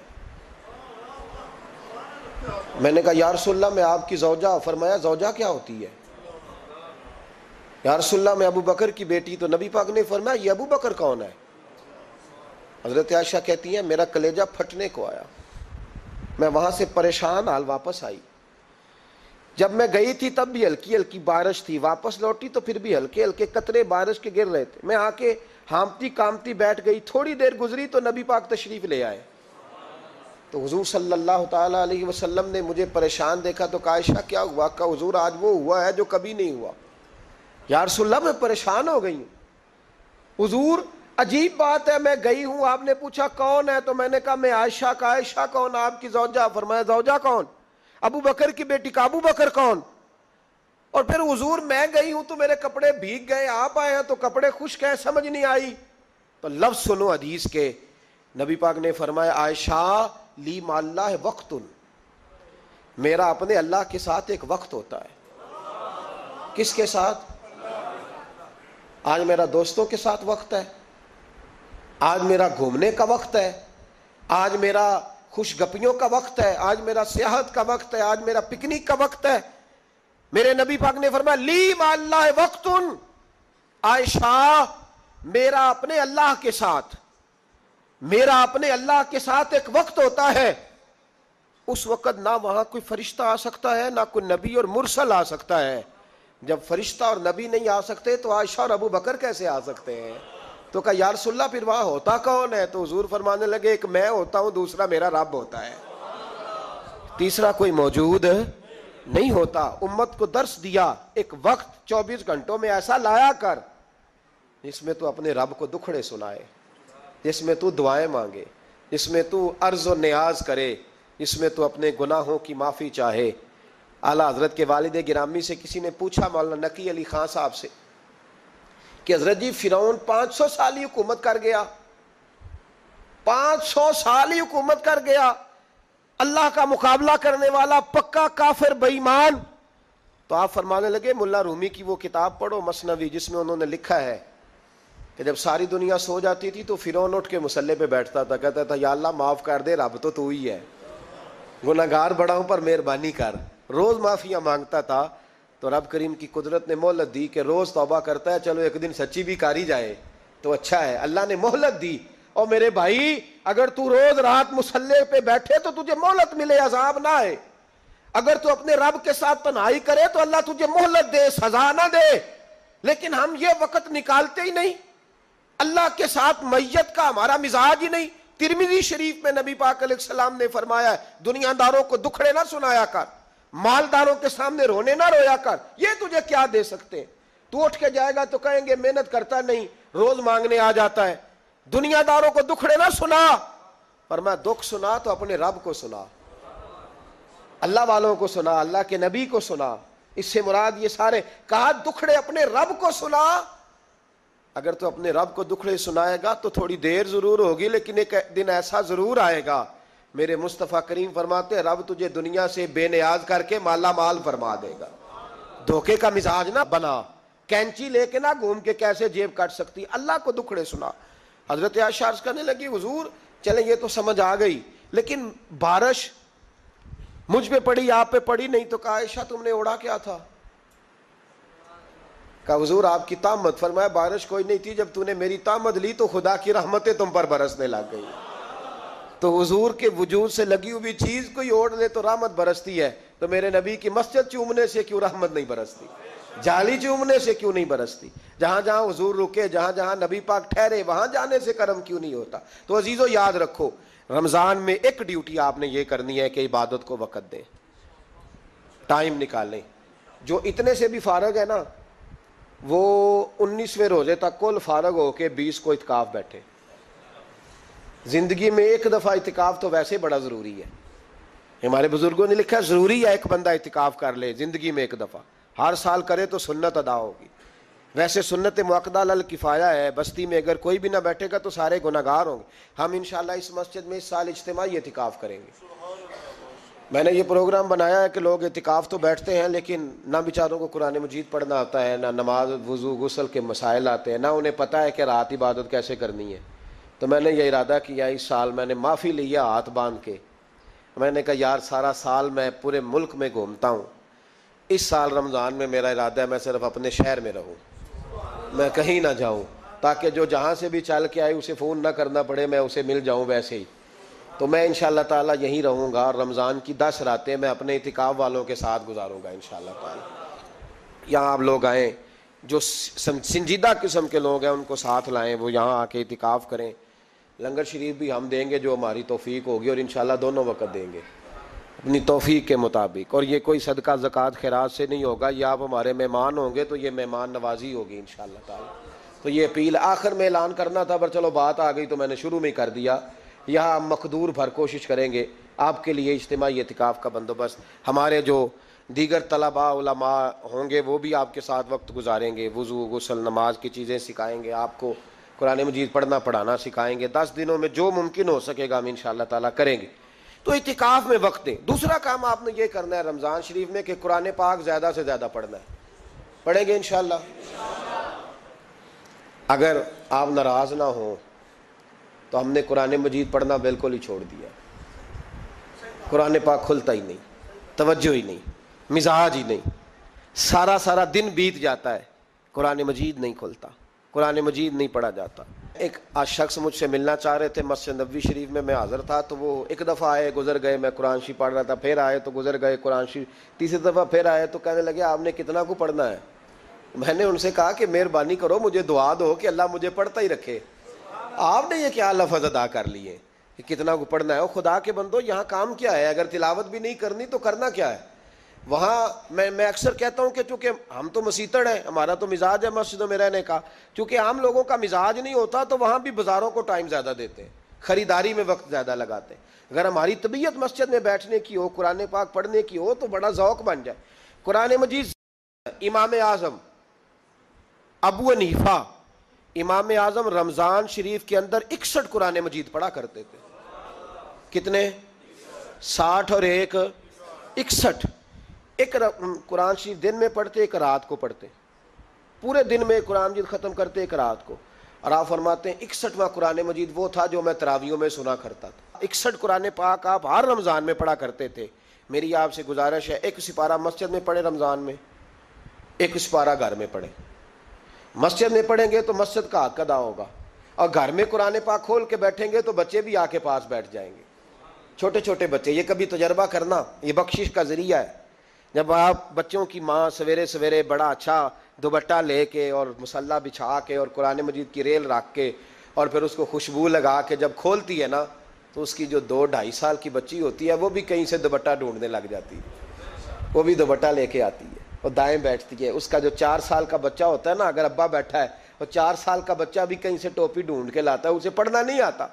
میں نے کہا یا رسول اللہ میں آپ کی زوجہ. فرمایا زوجہ کیا ہوتی ہے؟ یا رسول اللہ میں ابو بکر کی بیٹی. تو نبی پاک نے فرمایا یہ ابو بکر کون ہے؟ حضرت عائشہ کہتی ہیں میرا کلیجہ پھٹنے کو آیا, میں وہاں سے پریشان حال واپس آئی. جب میں گئی تھی تب بھی ہلکی ہلکی بارش تھی, واپس لوٹی تو پھر بھی ہلکے ہلکے قطرے بارش کے گر رہے تھے. میں آ کے ہامتی کامتی بیٹھ گئی. تھوڑی دیر گزری تو نبی پاک تشریف لے آئے. تو حضور صلی اللہ تعالیٰ علیہ وسلم نے مجھے پریشان دیکھا تو کہا عائشہ کیا ہوا؟ کہا حضور آج وہ ہوا ہے جو کبھی نہیں ہوا. یا رسول اللہ میں پریشان ہو گئی ہوں. حضور عجیب بات ہے, میں گئی ہوں, آپ نے پوچھا کون ہے تو میں نے کہا میں عائشہ. کا عائشہ کون؟ آپ کی زوجہ. فرمایا زوجہ کون؟ ابو بکر کی بیٹی. کا ابو بکر کون؟ اور پھر حضور میں گئی ہوں تو میرے کپڑے بھیگ گئے, آپ آئے ہیں تو کپڑے خشک ہیں, سمجھ نہیں آئی. تو لفظ سنو حدیث کے, نبی پاک نے فرمایا عائشہ لی مع اللہ وقت, میرا اپنے اللہ کے ساتھ ایک وقت ہوتا ہے. کس کے ساتھ؟ آج میرا دوستوں کے ساتھ وقت ہے, آج میرا گھومنے کا وقت ہے, آج میرا خوش گپیوں کا وقت ہے, آج میرا سیاحت کا وقت ہے, آج میرا پکنک کا وقت ہے. میرے نبی پاک نے فرمایا لی مع اللہ وقت, عائشہ میرا اپنے اللہ کے ساتھ, میرا اپنے اللہ کے ساتھ ایک وقت ہوتا ہے. اس وقت نہ وہاں کوئی فرشتہ آ سکتا ہے نہ کوئی نبی اور مرسل آ سکتا ہے. جب فرشتہ اور نبی نہیں آ سکتے تو عائشہ اور ابو بکر کیسے آ سکتے ہیں؟ تو کہا یا رسول اللہ پھر وہاں ہوتا کون ہے؟ تو حضور فرمانے لگے ایک میں ہوتا ہوں, دوسرا میرا رب ہوتا ہے, تیسرا کوئی موجود نہیں ہوتا. امت کو درس دیا ایک وقت 24 گھنٹوں میں ایسا لایا کر جس میں تو اپنے رب کو دکھڑے سنائے, جس میں تو دعائیں مانگے, جس میں تو عرض و نیاز کرے, جس میں تو اپنے گناہوں کی معافی چاہے. اعلیٰ حضرت کے والد گرامی سے کسی نے پوچھا, مولانا نقی علی خان صاحب سے, کہ حضرت جی فرعون 500 سال ہی حکومت کر گیا, 500 سال ہی حکومت کر گیا, اللہ کا مقابلہ کرنے والا پکا کافر بے ایمان. تو آپ فرمانے لگے ملا رومی کی وہ کتاب پڑھو مثنوی, جس میں انہوں نے لکھا ہے کہ جب ساری دنیا سو جاتی تھی تو فرعون اٹھ کے مصلے پہ بیٹھتا تھا, کہتا تھا یا اللہ معاف کر دے, رب تو ہی ہے, گناہگار بڑا ہوں پر مہربانی کر. روز معافیاں مانگتا تھا تو رب کریم کی قدرت نے مہلت دی کہ روز توبہ کرتا ہے, چلو ایک دن سچی بھی کاری جائے تو اچھا ہے. اللہ نے مہلت دی. اور میرے بھائی اگر تو روز رات مصلے پہ بیٹھے تو تجھے مہلت ملے, عذاب نہ آئے. اگر تو اپنے رب کے ساتھ تنہائی کرے تو اللہ تجھے مہلت دے, سزا نہ دے. لیکن ہم یہ وقت نکالتے ہی نہیں, اللہ کے ساتھ میت کا ہمارا مزاج ہی نہیں. ترمذی شریف میں نبی پاک علیہ السلام نے فرمایا دنیا داروں کو دکھڑے نہ سنایا کر, مالداروں کے سامنے رونے نہ رویا کر، یہ تجھے کیا دے سکتے ہیں؟ تو اٹھ کے جائے گا تو کہیں گے محنت کرتا نہیں، روز مانگنے آ جاتا ہے۔ دنیا داروں کو دکھڑے نہ سنا، پر میں دکھ سنا تو اپنے رب کو سنا، اللہ والوں کو سنا، اللہ کے نبی کو سنا۔ اس سے مراد یہ سارے کہا دکھڑے اپنے رب کو سنا۔ اگر تو اپنے رب کو دکھڑے سنائے گا تو تھوڑی دیر ضرور ہوگی، لیکن ایک دن ایسا ضرور آئے گا، میرے مصطفیٰ کریم فرماتے ہیں رب تجھے دنیا سے بے نیاز کر کے مالا مال فرما دے گا۔ دھوکے کا مزاج نہ بنا، کینچی لے کے نہ گھوم کے کیسے جیب کاٹ سکتی، اللہ کو دکھڑے سنا۔ حضرت عائشہ عرض کرنے لگی حضور چلیں یہ تو سمجھ آ گئی، لیکن بارش مجھ پہ پڑی آپ پہ پڑی نہیں، تو کہا عائشہ تم نے اوڑا کیا تھا؟ کہا حضور آپ کی تامت، فرمایا بارش کوئی نہیں تھی، جب تو نے میری تامت لی تو خدا کی رحمتیں تم پر برسنے لگ گئی۔ تو حضور کے وجود سے لگی ہوئی چیز کوئی اوڑھ لے تو رحمت برستی ہے، تو میرے نبی کی مسجد چومنے سے کیوں رحمت نہیں برستی؟ جالی چومنے سے کیوں نہیں برستی؟ جہاں جہاں حضور رکے، جہاں جہاں نبی پاک ٹھہرے، وہاں جانے سے کرم کیوں نہیں ہوتا؟ تو عزیزو یاد رکھو، رمضان میں ایک ڈیوٹی آپ نے یہ کرنی ہے کہ عبادت کو وقت دیں، ٹائم نکالیں۔ جو اتنے سے بھی فارغ ہے نا، وہ 19ویں روزے تک کل فارغ ہو کے 20 کو اعتکاف بیٹھے۔ زندگی میں ایک دفعہ اعتکاف تو ویسے بڑا ضروری ہے، ہمارے بزرگوں نے لکھا ضروری ہے ایک بندہ اعتکاف کر لے زندگی میں ایک دفعہ، ہر سال کرے تو سنت ادا ہوگی۔ ویسے سنت مؤکدہ الکفایہ ہے، بستی میں اگر کوئی بھی نہ بیٹھے گا تو سارے گناہگار ہوں گے۔ ہم انشاءاللہ اس مسجد میں اس سال اجتماعی اعتکاف کریں گے۔ میں نے یہ پروگرام بنایا ہے کہ لوگ اعتکاف تو بیٹھتے ہیں لیکن نہ بیچاروں کو قرآن مجید پڑھنا آتا ہے، نہ نماز وضو غسل کے مسائل آتے ہیں، نہ انہیں پتہ ہے کہ رات عبادت کیسے کرنی ہے۔ تو میں نے یہ ارادہ کیا، اس سال میں نے معافی لیا ہاتھ باندھ کے، میں نے کہا یار سارا سال میں پورے ملک میں گھومتا ہوں، اس سال رمضان میں میرا ارادہ ہے میں صرف اپنے شہر میں رہوں، میں کہیں نہ جاؤں، تاکہ جو جہاں سے بھی چل کے آئے اسے فون نہ کرنا پڑے، میں اسے مل جاؤں ویسے ہی۔ تو میں انشاءاللہ تعالیٰ یہیں رہوں گا، اور رمضان کی 10 راتیں میں اپنے اعتکاف والوں کے ساتھ گزاروں گا انشاءاللہ تعالیٰ۔ یہاں آپ لوگ آئیں، جو سنجیدہ قسم کے لوگ ہیں ان کو ساتھ لائیں، وہ یہاں آ کے اعتکاف کریں۔ لنگر شریف بھی ہم دیں گے جو ہماری توفیق ہوگی، اور انشاءاللہ دونوں وقت دیں گے اپنی توفیق کے مطابق، اور یہ کوئی صدقہ زکوٰۃ خیرات سے نہیں ہوگا، یہ آپ ہمارے مہمان ہوں گے تو یہ مہمان نوازی ہوگی انشاءاللہ تعالیٰ۔ تو یہ اپیل آخر میں اعلان کرنا تھا، پر چلو بات آ گئی تو میں نے شروع میں کر دیا۔ یہاں ہم مقدور بھر کوشش کریں گے آپ کے لیے اجتماعی اعتکاف کا بندوبست، ہمارے جو دیگر طلباء علماء ہوں گے وہ بھی آپ کے ساتھ وقت گزاریں گے، وضو غسل نماز کی چیزیں سکھائیں گے، آپ کو قرآن مجید پڑھنا پڑھانا سکھائیں گے۔ 10 دنوں میں جو ممکن ہو سکے گا ہم انشاءاللہ تعالیٰ کریں گے۔ تو اعتکاف میں وقت دیں۔ دوسرا کام آپ نے یہ کرنا ہے رمضان شریف میں کہ قرآن پاک زیادہ سے زیادہ پڑھنا ہے، پڑھیں گے انشاءاللہ۔ اگر آپ ناراض نہ ہوں تو ہم نے قرآن مجید پڑھنا بالکل ہی چھوڑ دیا، قرآن پاک کھلتا ہی نہیں، توجہ ہی نہیں، مزاج ہی نہیں، سارا دن بیت جاتا ہے، قرآن مجید نہیں کھلتا، قرآن مجید نہیں پڑھا جاتا۔ ایک شخص مجھ سے ملنا چاہ رہے تھے مسجد نبوی شریف میں حاضر تھا، تو وہ ایک دفعہ آئے گزر گئے، میں قرآن شریف پڑھ رہا تھا، پھر آئے تو گزر گئے قرآن شریف، تیسری دفعہ پھر آئے تو کہنے لگے آپ نے کتنا کو پڑھنا ہے؟ میں نے ان سے کہا کہ مہربانی کرو مجھے دعا دو کہ اللہ مجھے پڑھتا ہی رکھے۔ آپ نے یہ کیا لفظ ادا کر لیے کہ کتنا کو پڑھنا ہے؟ او خدا کے بندو، یہاں کام کیا ہے؟ اگر تلاوت بھی نہیں کرنی تو کرنا کیا ہے وہاں؟ میں اکثر کہتا ہوں کہ چونکہ ہم تو مسیتڑ ہیں، ہمارا تو مزاج ہے مسجدوں میں رہنے کا، چونکہ عام لوگوں کا مزاج نہیں ہوتا تو وہاں بھی بازاروں کو ٹائم زیادہ دیتے ہیں، خریداری میں وقت زیادہ لگاتے ہیں۔ اگر ہماری طبیعت مسجد میں بیٹھنے کی ہو، قرآن پاک پڑھنے کی ہو، تو بڑا ذوق بن جائے۔ قرآن مجید امام اعظم ابو حنیفہ امام اعظم رمضان شریف کے اندر 61 قرآن مجید پڑھا کرتے تھے۔ کتنے؟ 60 اور 1 61۔ ایک قرآن شریف دن میں پڑھتے، ایک رات کو پڑھتے، پورے دن میں قرآن مجید ختم کرتے، ایک رات کو۔ اور آپ فرماتے ہیں 61واں قرآن مجید وہ تھا جو میں تراویحوں میں سنا کرتا تھا۔ 61 قرآن پاک آپ ہر رمضان میں پڑھا کرتے تھے۔ میری آپ سے گزارش ہے ایک سپارہ مسجد میں پڑھیں رمضان میں، ایک سپارہ گھر میں پڑھیں۔ مسجد میں پڑھیں گے تو مسجد کا حق ادا ہوگا، اور گھر میں قرآن پاک کھول کے بیٹھیں گے تو بچے بھی آ کے پاس بیٹھ جائیں گے، چھوٹے چھوٹے بچے۔ یہ کبھی تجربہ کرنا، یہ بخشش کا ذریعہ ہے۔ جب آپ بچوں کی ماں سویرے سویرے بڑا اچھا دوپٹہ لے کے اور مصلی بچھا کے اور قرآن مجید کی ریل رکھ کے اور پھر اس کو خوشبو لگا کے جب کھولتی ہے نا، تو اس کی جو 2-2.5 سال کی بچی ہوتی ہے وہ بھی کہیں سے دوپٹہ ڈھونڈنے لگ جاتی ہے۔ وہ بھی دوپٹہ لے کے آتی ہے اور دائیں بیٹھتی ہے. اس کا جو 4 سال کا بچہ ہوتا ہے نا, اگر ابا بیٹھا ہے اور 4 سال کا بچہ بھی کہیں سے ٹوپی ڈھونڈ کے لاتا ہے, اسے پڑھنا نہیں آتا,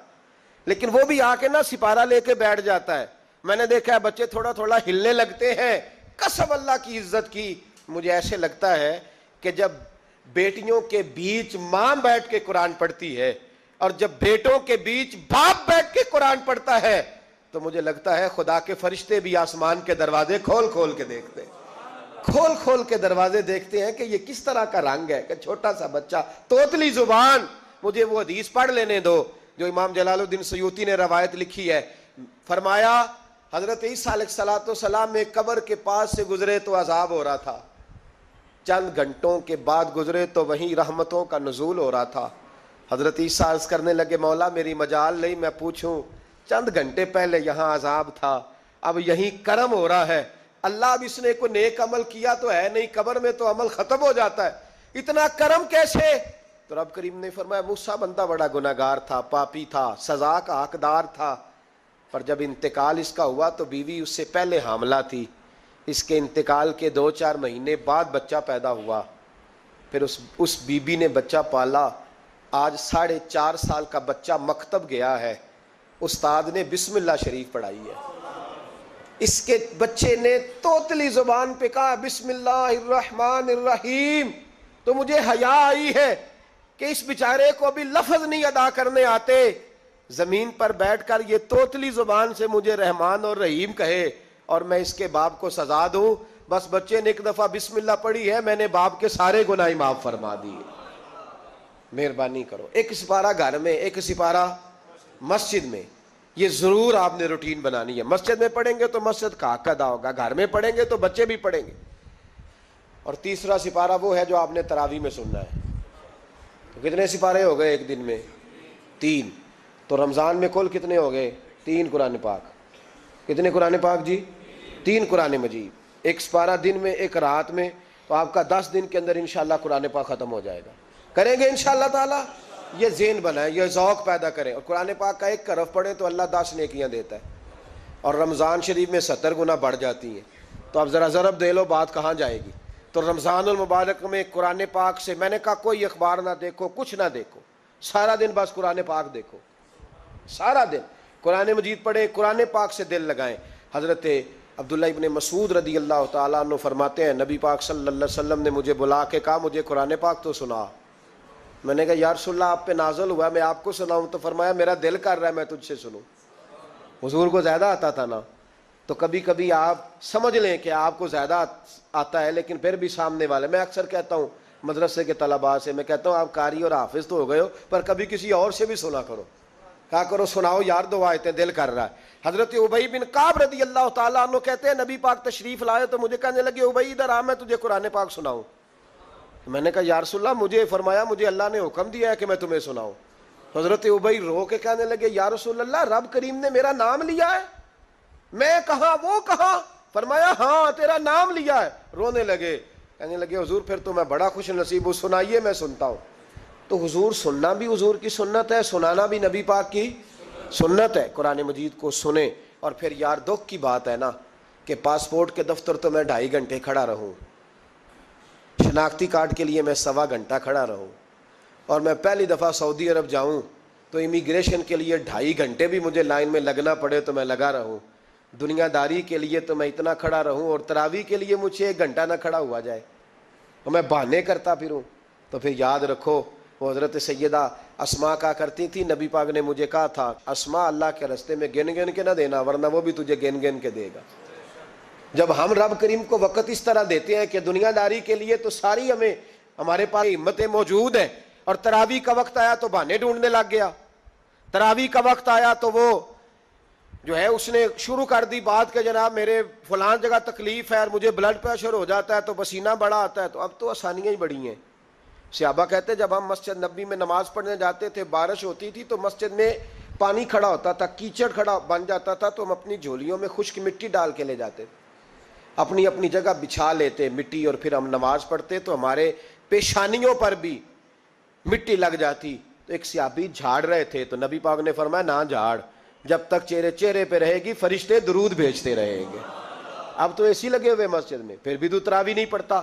لیکن وہ بھی آ کے نا سپارہ لے کے بیٹھ جاتا ہے. میں نے دیکھا ہے بچے تھوڑا تھوڑا ہلنے لگتے ہیں. قسم اللہ کی عزت کی, مجھے ایسے لگتا ہے کہ جب بیٹیوں کے بیچ ماں بیٹھ کے قرآن پڑھتی ہے اور جب بیٹوں کے بیچ باپ بیٹھ کے قرآن پڑھتا ہے, تو مجھے لگتا ہے خدا کے فرشتے بھی آسمان کے دروازے کھول کھول کے دیکھتے ہیں, کھول کھول کے دروازے دیکھتے ہیں کہ یہ کس طرح کا رنگ ہے کہ چھوٹا سا بچہ, توتلی زبان. مجھے وہ حدیث پڑھ لینے دو جو امام جلال الدین سیوطی نے روایت لکھی ہے. فرمایا حضرت عیسیٰ علیہ السلام میں قبر کے پاس سے گزرے تو عذاب ہو رہا تھا, چند گھنٹوں کے بعد گزرے تو وہیں رحمتوں کا نزول ہو رہا تھا. حضرت عیسیٰ عرض کرنے لگے, مولا میری مجال نہیں میں پوچھوں, چند گھنٹے پہلے یہاں عذاب تھا, اب یہیں کرم ہو رہا ہے. اللہ اب اس نے کوئی نیک عمل کیا تو ہے نہیں, قبر میں تو عمل ختم ہو جاتا ہے, اتنا کرم کیسے؟ تو رب کریم نے فرمایا موسیٰ بندہ بڑا گناہگار تھا, پاپی تھا, سزا کا حقدار تھا, پر جب انتقال اس کا ہوا تو بیوی اس سے پہلے حاملہ تھی, اس کے انتقال کے 2-4 مہینے بعد بچہ پیدا ہوا, پھر اس بی بی نے بچہ پالا. آج 4.5 سال کا بچہ مکتب گیا ہے, استاد نے بسم اللہ شریف پڑھائی ہے, اس کے بچے نے توتلی زبان پہ کہا بسم اللہ الرحمن الرحیم. تو مجھے حیا آئی ہے کہ اس بیچارے کو ابھی لفظ نہیں ادا کرنے آتے, زمین پر بیٹھ کر یہ توتلی زبان سے مجھے رحمان اور رحیم کہے اور میں اس کے باپ کو سزا دوں. بس بچے نے ایک دفعہ بسم اللہ پڑھی ہے, میں نے باپ کے سارے گناہ معاف فرما دیے. مہربانی کرو, ایک سپارہ گھر میں, ایک سپارہ مسجد میں, یہ ضرور آپ نے روٹین بنانی ہے. مسجد میں پڑھیں گے تو مسجد کا حق ادا ہوگا, گھر میں پڑھیں گے تو بچے بھی پڑھیں گے. اور تیسرا سپارہ وہ ہے جو آپ نے تراویح میں سننا ہے. تو کتنے سپارے ہو گئے ایک دن میں؟ 3. تو رمضان میں کل کتنے ہو گئے؟ 3 قرآن پاک. کتنے قرآن پاک جی؟ 3 قرآن مجید. ایک سپارہ دن میں, ایک رات میں, تو آپ کا 10 دن کے اندر انشاءاللہ قرآن پاک ختم ہو جائے گا. کریں گے انشاءاللہ تعالی؟ یہ ذہن بنائیں, یہ ذوق پیدا کریں, اور قرآن پاک کا ایک حرف پڑھیں تو اللہ 10 نیکیاں دیتا ہے, اور رمضان شریف میں 70 گنا بڑھ جاتی ہیں. تو اب ذرا ضرب دے لو بات کہاں جائے گی. تو رمضان المبارک میں قرآن پاک سے میں نے کہا کوئی اخبار نہ دیکھو, کچھ نہ دیکھو, سارا دن بس قرآن پاک دیکھو, سارا دن قرآن مجید پڑھیں, قرآن پاک سے دل لگائیں. حضرت عبداللہ ابن مسعود رضی اللہ تعالیٰ عنہ فرماتے ہیں نبی پاک صلی اللہ علیہ وسلم نے مجھے بلا کے کہا مجھے قرآن پاک تو سنا. میں نے کہا یا رسول اللہ آپ پہ نازل ہوا, میں آپ کو سناؤں؟ تو فرمایا میرا دل کر رہا ہے میں تجھ سے سنوں. حضور کو زیادہ آتا تھا نا, تو کبھی کبھی آپ سمجھ لیں کہ آپ کو زیادہ آتا ہے, لیکن پھر بھی سامنے والے, میں اکثر کہتا ہوں مدرسے کے طلباء سے, میں کہتا ہوں آپ قاری اور حافظ تو ہو گئے ہو, پر کبھی کسی اور سے بھی سنا کرو, کہا کرو سناؤ یار 2 آیتیں, دل کر رہا ہے. حضرت ابی بن کعب رضی اللہ تعالیٰ عنہ کہتے ہیں نبی پاک تشریف لائے تو مجھے کہنے لگے ابی ادھر آ, میں تجھے قرآن پاک سناؤں. میں نے کہا یا رسول اللہ مجھے فرمایا مجھے اللہ نے حکم دیا ہے کہ میں تمہیں سناؤں. حضرت ابی رو کے کہنے لگے یا رسول اللہ رب کریم نے میرا نام لیا ہے. میں کہاں وہ کہاں؟ فرمایا ہاں تیرا نام لیا ہے. رونے لگے, کہنے لگے حضور پھر تو میں بڑا خوش نصیب ہوں, سنائیے میں سنتا ہوں. تو حضور سننا بھی حضور کی سنت ہے, سنانا بھی نبی پاک کی سنت ہے. قرآن مجید کو سنیں. اور پھر یار دکھ کی بات ہے نا کہ پاسپورٹ کے دفتر تو میں 2.5 گھنٹے کھڑا رہوں, شناختی کارڈ کے لیے میں 1.25 گھنٹہ کھڑا رہوں, اور میں پہلی دفعہ سعودی عرب جاؤں تو امیگریشن کے لیے 2.5 گھنٹے بھی مجھے لائن میں لگنا پڑے تو میں لگا رہوں. دنیا داری کے لیے تو میں اتنا کھڑا رہوں, اور تراویح کے لیے مجھے 1 گھنٹہ نہ کھڑا ہوا جائے تو میں بہانے کرتا پھروں. تو پھر یاد رکھو وہ حضرت سیدہ اسماء کا کرتی تھی, نبی پاک نے مجھے کہا تھا اسماء اللہ کے راستے میں گن گن کے نہ دینا ورنہ وہ بھی تجھے گن گن کے دے گا. جب ہم رب کریم کو وقت اس طرح دیتے ہیں کہ دنیا داری کے لیے تو ساری ہمارے پاس ہمتیں موجود ہیں, اور تراویح کا وقت آیا تو بہانے ڈھونڈنے لگ گیا. تراویح کا وقت آیا تو وہ جو ہے اس نے شروع کر دی بات کہ جناب میرے فلان جگہ تکلیف ہے اور مجھے بلڈ پریشر ہو جاتا ہے تو پسینہ بڑا آتا ہے. تو اب تو آسانیاں ہی بڑی ہیں. صحابہ کہتے جب ہم مسجد نبی میں نماز پڑھنے جاتے تھے, بارش ہوتی تھی تو مسجد میں پانی کھڑا ہوتا تھا, کیچڑ کھڑا بن جاتا تھا, تو ہم اپنی جھولیوں میں خشک مٹی ڈال کے لے جاتے, اپنی اپنی جگہ بچھا لیتے مٹی, اور پھر ہم نماز پڑھتے تو ہمارے پیشانیوں پر بھی مٹی لگ جاتی. تو ایک صحابی جھاڑ رہے تھے تو نبی پاک نے فرمایا نہ جھاڑ, جب تک چہرے پہ رہے گی فرشتے درود بھیجتے رہیں گے. اب تو اے سی لگے ہوئے مسجد میں، پھر بھی تو تراویح نہیں پڑھتا.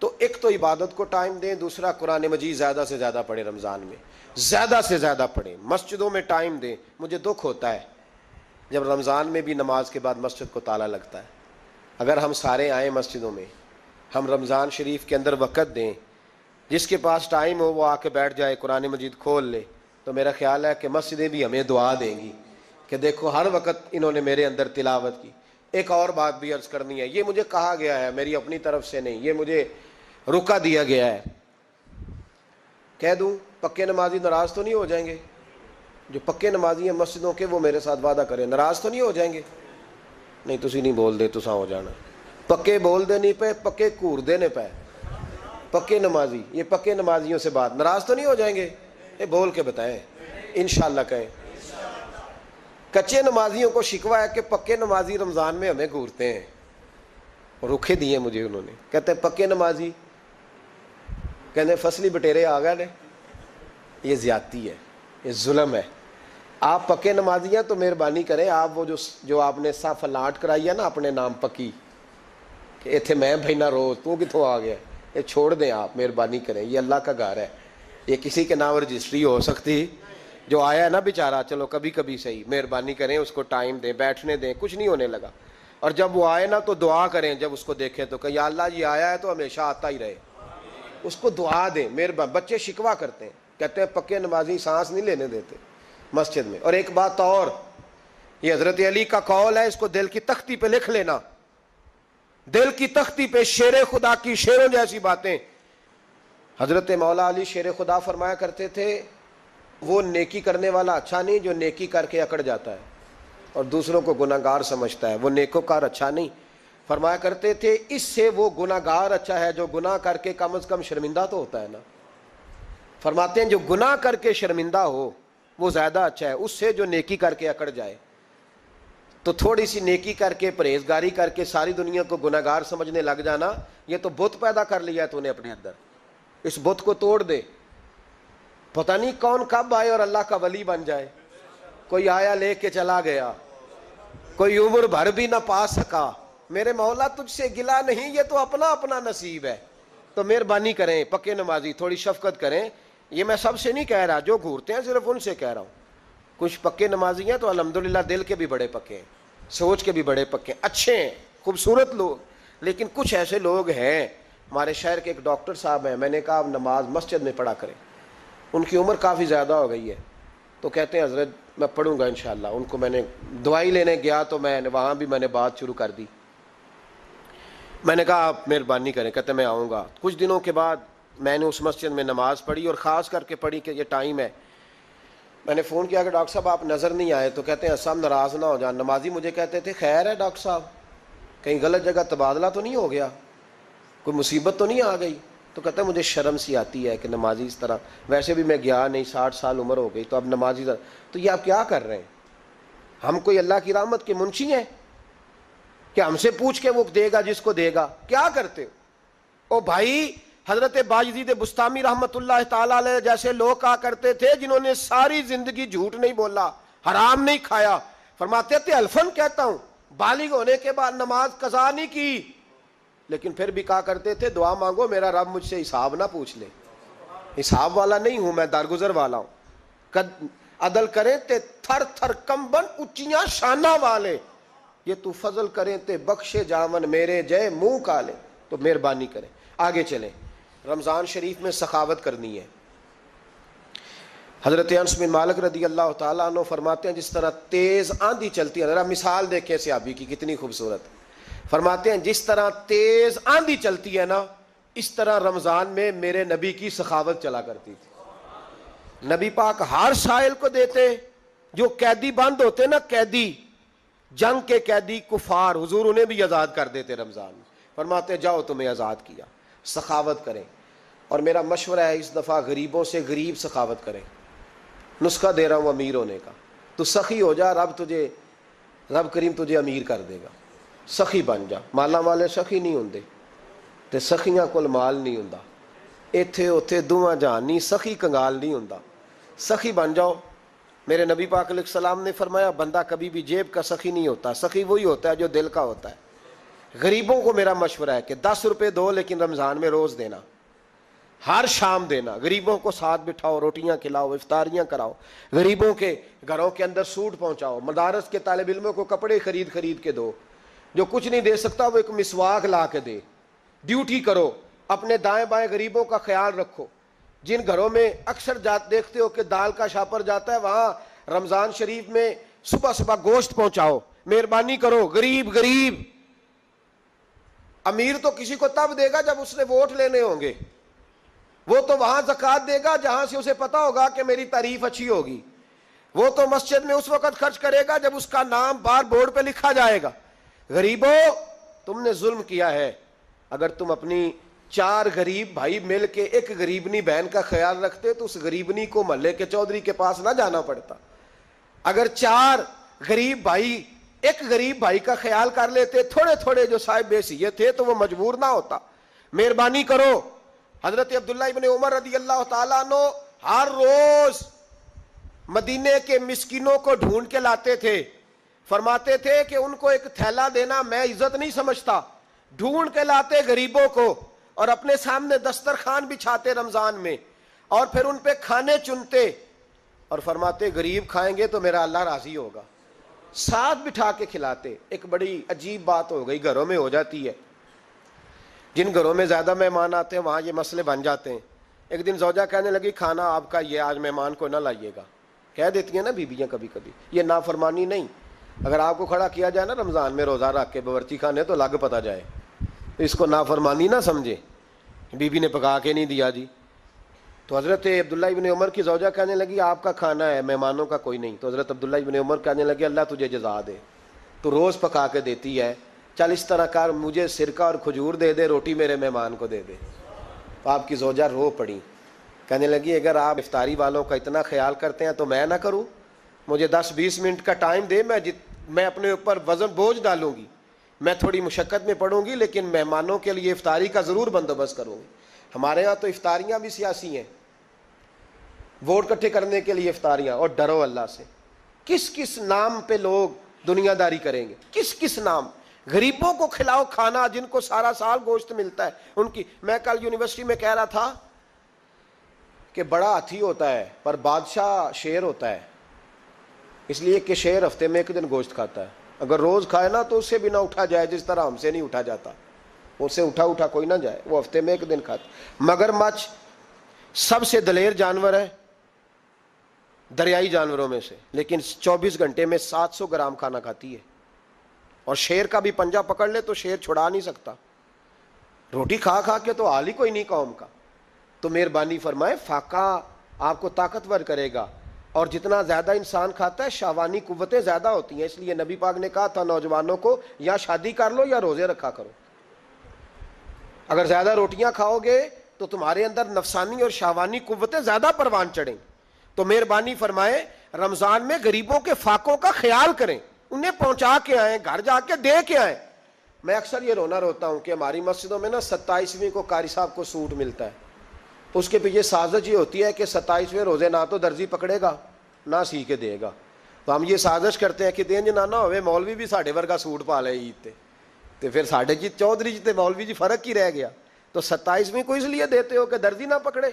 تو ایک تو عبادت کو ٹائم دیں، دوسرا قرآن مجید زیادہ سے زیادہ پڑھیں، رمضان میں زیادہ سے زیادہ پڑھیں، مسجدوں میں ٹائم دیں. مجھے دکھ ہوتا ہے جب رمضان میں بھی نماز کے بعد مسجد کو تالا لگتا ہے. اگر ہم سارے آئیں مسجدوں میں، ہم رمضان شریف کے اندر وقت دیں، جس کے پاس ٹائم ہو وہ آ کے بیٹھ جائے، قرآن مجید کھول لے، تو میرا خیال ہے کہ مسجدیں بھی ہمیں دعا دیں گی کہ دیکھو ہر وقت انہوں نے میرے اندر تلاوت کی. ایک اور بات بھی عرض کرنی ہے، یہ مجھے کہا گیا ہے، میری اپنی طرف سے نہیں، یہ مجھے رکا دیا گیا ہے. کہہ دوں پکے نمازی ناراض تو نہیں ہو جائیں گے؟ جو پکے نمازی ہیں مسجدوں کے وہ میرے ساتھ وعدہ کریں، ناراض تو نہیں ہو جائیں گے؟ نہیں تسی نہیں بول دے، تساں ہو جانا. پکے بول دے نہیں پے، پکے کور دینے پے. پکے نمازی، یہ پکے نمازیوں سے بات، ناراض تو نہیں ہو جائیں گے؟ یہ بول کے بتائیں، انشاءاللہ کہیں. کچے نمازیوں کو شکوہ ہے کہ پکے نمازی رمضان میں ہمیں گھورتے ہیں. رکھے دیے مجھے انہوں نے، کہتے ہیں پکے نمازی، کہتے فصلی بٹیرے آ گئے نے. یہ زیادتی ہے، یہ ظلم ہے. آپ پکے نمازی ہیں تو مہربانی کریں، آپ وہ جو آپ نے صف لاٹ کرائی ہے نا اپنے نام پکی، کہ ایتھے میں بھینا روز تو کتوں آ گیا، یہ چھوڑ دیں آپ، مہربانی کریں. یہ اللہ کا گھر ہے، یہ کسی کے نام رجسٹری ہو سکتی. جو آیا ہے نا بیچارہ، چلو کبھی کبھی صحیح، مہربانی کریں اس کو ٹائم دیں، بیٹھنے دیں، کچھ نہیں ہونے لگا. اور جب وہ آئے نا تو دعا کریں، جب اس کو دیکھیں تو کہ یا اللہ یہ آیا ہے تو ہمیشہ آتا ہی رہے. اس کو دعا دیں، مہربانی. بچے شکوہ کرتے ہیں، کہتے ہیں پکے نمازی سانس نہیں لینے دیتے مسجد میں. اور ایک بات اور، یہ حضرت علی کا قول ہے، اس کو دل کی تختی پہ لکھ لینا، دل کی تختی پہ، شیر خدا کی شیروں جیسی باتیں. حضرت مولا علی شیر خدا فرمایا کرتے تھے، وہ نیکی کرنے والا اچھا نہیں جو نیکی کر کے اکڑ جاتا ہے اور دوسروں کو گناہگار سمجھتا ہے، وہ نیکوکار اچھا نہیں. فرمایا کرتے تھے اس سے وہ گناہگار اچھا ہے جو گناہ کر کے کم از کم شرمندہ تو ہوتا ہے نا. فرماتے ہیں جو گناہ کر کے شرمندہ ہو وہ زیادہ اچھا ہے اس سے جو نیکی کر کے اکڑ جائے. تو تھوڑی سی نیکی کر کے، پرہیزگاری کر کے ساری دنیا کو گناہگار سمجھنے لگ جانا، یہ تو بت پیدا کر لیا ہے تو نے اپنے اندر. اس بت کو توڑ دے. پتہ نہیں کون کب آئے اور اللہ کا ولی بن جائے. کوئی آیا لے کے چلا گیا، کوئی عمر بھر بھی نہ پا سکا. میرے مولا تجھ سے گلا نہیں، یہ تو اپنا اپنا نصیب ہے. تو مہربانی کریں پکے نمازی، تھوڑی شفقت کریں. یہ میں سب سے نہیں کہہ رہا، جو گھورتے ہیں صرف ان سے کہہ رہا ہوں. کچھ پکے نمازی ہیں تو الحمدللہ دل کے بھی بڑے پکے ہیں، سوچ کے بھی بڑے پکے ہیں، اچھے ہیں، خوبصورت لوگ. لیکن کچھ ایسے لوگ ہیں، ہمارے شہر کے ایک ڈاکٹر صاحب ہیں، میں نے کہا آپ نماز مسجد میں پڑھا کریں. ان کی عمر کافی زیادہ ہو گئی ہے تو کہتے ہیں حضرت میں پڑھوں گا انشاءاللہ. ان کو میں نے دوائی لینے گیا تو وہاں بھی میں نے بات شروع کر دی. میں نے کہا آپ مہربانی کریں، کہتے میں آؤں گا. کچھ دنوں کے بعد میں نے اس مسجد میں نماز پڑھی اور خاص کر کے پڑھی کہ یہ ٹائم ہے. میں نے فون کیا کہ ڈاکٹر صاحب آپ نظر نہیں آئے، تو کہتے ہیں سب ناراض نہ ہو جان. نمازی مجھے کہتے تھے خیر ہے ڈاکٹر صاحب، کہیں غلط جگہ تبادلہ تو نہیں ہو گیا، کوئی مصیبت تو نہیں آ گئی؟ تو کہتا ہے مجھے شرم سی آتی ہے کہ نمازی اس طرح، ویسے بھی میں گیا نہیں، 60 سال عمر ہو گئی، تو اب نمازی تو یہ آپ کیا کر رہے ہیں؟ ہم کوئی اللہ کی رحمت کے منشی ہیں کہ ہم سے پوچھ کے وہ دے گا جس کو دے گا؟ کیا کرتے ہو؟ او بھائی، حضرت باجدید بستامی رحمت اللہ تعالی علیہ جیسے لوگ کہا کرتے تھے جنہوں نے ساری زندگی جھوٹ نہیں بولا، حرام نہیں کھایا. فرماتے تھے الفن کہتا ہوں، بالغ ہونے کے بعد نماز قضا نہیں کی، لیکن پھر بھی کہا کرتے تھے دعا مانگو میرا رب مجھ سے حساب نہ پوچھ لے. حساب والا نہیں ہوں میں، درگزر والا ہوں. عدل کریں تے تھر تھر کمبن اچیاں شانہ والے، یہ تو فضل کریں تے بخشے جاون میرے جے منہ کالے. تو مہربانی کریں. آگے چلیں، رمضان شریف میں سخاوت کرنی ہے. حضرت انس بن مالک رضی اللہ تعالیٰ عنہ فرماتے ہیں جس طرح تیز آندھی چلتی ہے، ذرا مثال دیکھیں صحابی کی کتنی خوبصورت. فرماتے ہیں جس طرح تیز آندھی چلتی ہے نا، اس طرح رمضان میں میرے نبی کی سخاوت چلا کرتی تھی. نبی پاک ہر سائل کو دیتے، جو قیدی بند ہوتے نا، قیدی جنگ کے قیدی کفار، حضور انہیں بھی آزاد کر دیتے رمضان میں. فرماتے جاؤ تمہیں آزاد کیا. سخاوت کریں. اور میرا مشورہ ہے اس دفعہ غریبوں سے غریب سخاوت کریں. نسخہ دے رہا ہوں امیر ہونے کا. تو سخی ہو جا، رب کریم تجھے امیر کر دے گا. سخی بن جا. مالا والے سخی نہیں ہوندے تے سخیاں کول مال نہیں ہوندا. ایتھے اوتھے دوواں جہان نہیں، سخی کنگال نہیں ہوندا. سخی بن جاؤ. میرے نبی پاک علیہ السلام نے فرمایا بندہ کبھی بھی جیب کا سخی نہیں ہوتا، سخی وہی ہوتا ہے جو دل کا ہوتا ہے. غریبوں کو میرا مشورہ ہے کہ 10 روپے دو لیکن رمضان میں روز دینا، ہر شام دینا، غریبوں کو ساتھ بٹھاؤ، روٹیاں کھلاؤ، افطاریاں کراؤ، غریبوں کے گھروں کے اندر سوٹ پہنچاؤ، مدارس کے طالب علموں کو کپڑے خرید کے دو، جو کچھ نہیں دے سکتا وہ ایک مسواک لا کے دے، ڈیوٹی کرو، اپنے دائیں بائیں غریبوں کا خیال رکھو۔ جن گھروں میں اکثر دیکھتے ہو کہ دال کا شاپر جاتا ہے، وہاں رمضان شریف میں صبح صبح گوشت پہنچاؤ، مہربانی کرو۔ غریب امیر تو کسی کو تب دے گا جب اس نے ووٹ لینے ہوں گے، وہ تو وہاں زکوٰۃ دے گا جہاں سے اسے پتا ہوگا کہ میری تعریف اچھی ہوگی، وہ تو مسجد میں اس وقت خرچ کرے گا جب اس کا نام بار بورڈ پہ لکھا جائے گا۔ غریبوں، تم نے ظلم کیا ہے۔ اگر تم اپنی 4 غریب بھائی مل کے ایک غریبنی بہن کا خیال رکھتے تو اس غریبنی کو محلے کے چودھری کے پاس نہ جانا پڑتا۔ اگر 4 غریب بھائی ایک غریب بھائی کا خیال کر لیتے، تھوڑے تھوڑے جو صاحب بحیثیت تھے، تو وہ مجبور نہ ہوتا۔ مہربانی کرو۔ حضرت عبداللہ ابن عمر رضی اللہ تعالیٰ عنہ ہر روز مدینے کے مسکینوں کو ڈھونڈ کے لاتے تھے، فرماتے تھے کہ ان کو ایک تھیلا دینا میں عزت نہیں سمجھتا، ڈھونڈ کے لاتے غریبوں کو اور اپنے سامنے دسترخوان بچھاتے رمضان میں، اور پھر ان پہ کھانے چنتے اور فرماتے غریب کھائیں گے تو میرا اللہ راضی ہوگا، ساتھ بٹھا کے کھلاتے۔ ایک بڑی عجیب بات ہو گئی، گھروں میں ہو جاتی ہے، جن گھروں میں زیادہ مہمان آتے ہیں وہاں یہ مسئلے بن جاتے ہیں۔ ایک دن زوجہ کہنے لگی کھانا آپ کا یہ آج مہمان کو نہ لائیے گا۔ کہہ دیتی ہیں نا بیویاں کبھی کبھی، یہ نافرمانی نہیں۔ اگر آپ کو کھڑا کیا جائے نا رمضان میں روزہ رکھ کے باورچی خانے تو لگ پتا جائے، اس کو نافرمانی نہ سمجھے، بیوی نے پکا کے نہیں دیا جی۔ تو حضرت عبداللہ ابن عمر کی زوجہ کہنے لگی آپ کا کھانا ہے، مہمانوں کا کوئی نہیں۔ تو حضرت عبداللہ ابن عمر کہنے لگے اللہ تجھے جزا دے، تو روز پکا کے دیتی ہے، چل اس طرح کر، مجھے سرکہ اور کھجور دے دے، روٹی میرے مہمان کو دے دے۔ تو آپ کی زوجہ رو پڑی، کہنے لگی اگر آپ افطاری والوں کا اتنا خیال کرتے ہیں تو میں نہ کروں؟ مجھے 10-20 منٹ کا ٹائم دے، میں اپنے اوپر وزن بوجھ ڈالوں گی، میں تھوڑی مشقت میں پڑوں گی، لیکن مہمانوں کے لیے افطاری کا ضرور بندوبست کروں گی۔ ہمارے ہاں تو افطاریاں بھی سیاسی ہیں، ووٹ اکٹھے کرنے کے لیے افطاریاں، اور ڈرو اللہ سے۔ کس کس نام پہ لوگ دنیا داری کریں گے، کس کس نام؟ غریبوں کو کھلاؤ کھانا جن کو سارا سال گوشت ملتا ہے ان کی۔ میں کل یونیورسٹی میں کہہ رہا تھا کہ بڑا ہاتھی ہوتا ہے پر بادشاہ شیر ہوتا ہے، اس لیے کہ شیر ہفتے میں 1 دن گوشت کھاتا ہے، اگر روز کھائے نا تو اس سے بھی نہ اٹھا جائے، جس طرح ہم سے نہیں اٹھا جاتا، اس سے اٹھا کوئی نہ جائے، وہ ہفتے میں 1 دن کھاتا۔ مگرمچھ سب سے دلیر جانور ہے دریائی جانوروں میں سے، لیکن 24 گھنٹے میں 700 گرام کھانا کھاتی ہے، اور شیر کا بھی پنجہ پکڑ لے تو شیر چھڑا نہیں سکتا، روٹی کھا کے تو حال ہی کوئی نہیں قوم کا۔ تو مہربانی فرمائے، فاقہ آپ کو طاقتور کرے گا، اور جتنا زیادہ انسان کھاتا ہے شہوانی قوتیں زیادہ ہوتی ہیں، اس لیے نبی پاک نے کہا تھا نوجوانوں کو یا شادی کر لو یا روزے رکھا کرو۔ اگر زیادہ روٹیاں کھاؤ گے تو تمہارے اندر نفسانی اور شہوانی قوتیں زیادہ پروان چڑھیں۔ تو مہربانی فرمائے رمضان میں غریبوں کے فاقوں کا خیال کریں، انہیں پہنچا کے آئیں، گھر جا کے دے کے آئیں۔ میں اکثر یہ روتا ہوں کہ ہماری مسجدوں میں نا 27ویں کو قاری صاحب کو سوٹ ملتا ہے، اس کے پیچھے سازش یہ ہوتی ہے کہ 27ویں روزے نہ تو درزی پکڑے گا نہ سی کے دے گا، تو ہم یہ سازش کرتے ہیں کہ دین جنا نہ ہوئے مولوی بھی ساڑھے ورگا سوٹ پا لے عید تے، تو پھر ساڑھے جی چودھری جی تے مولوی جی فرق ہی رہ گیا۔ تو 27ویں کو اس لیے دیتے ہو کہ درزی نہ پکڑے،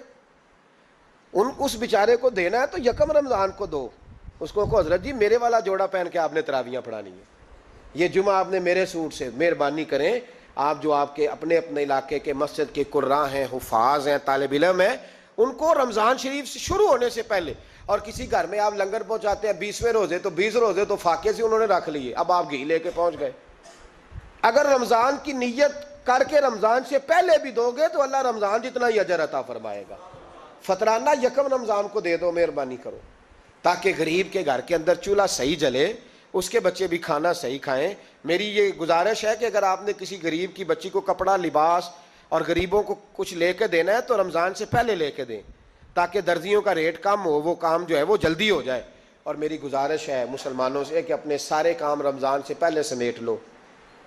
اس بیچارے کو دینا ہے تو 1 رمضان کو دو، اس کو حضرت جی میرے والا جوڑا پہن کے آپ نے تراویاں پڑھانی ہے، یہ جمعہ آپ نے میرے سوٹ سے۔ مہربانی کریں، آپ جو آپ کے اپنے علاقے کے مسجد کے قراء ہیں، حفاظ ہیں، طالب علم ہیں، ان کو رمضان شریف سے شروع ہونے سے پہلے، اور کسی گھر میں آپ لنگر پہنچاتے ہیں 20ویں روزے تو 20 روزے تو فاقے سے انہوں نے رکھ لیے، اب آپ گھی لے کے پہنچ گئے۔ اگر رمضان کی نیت کر کے رمضان سے پہلے بھی دو گے تو اللہ رمضان جتنا ہی اجر عطا فرمائے گا۔ فطرانہ 1 رمضان کو دے دو، مہربانی کرو، تاکہ غریب کے گھر کے اندر چولہا صحیح جلے، اس کے بچے بھی کھانا صحیح کھائیں۔ میری یہ گزارش ہے کہ اگر آپ نے کسی غریب کی بچی کو کپڑا، لباس اور غریبوں کو کچھ لے کے دینا ہے تو رمضان سے پہلے لے کے دیں، تاکہ درزیوں کا ریٹ کم ہو، وہ کام جو ہے وہ جلدی ہو جائے۔ اور میری گزارش ہے مسلمانوں سے کہ اپنے سارے کام رمضان سے پہلے سمیٹ لو،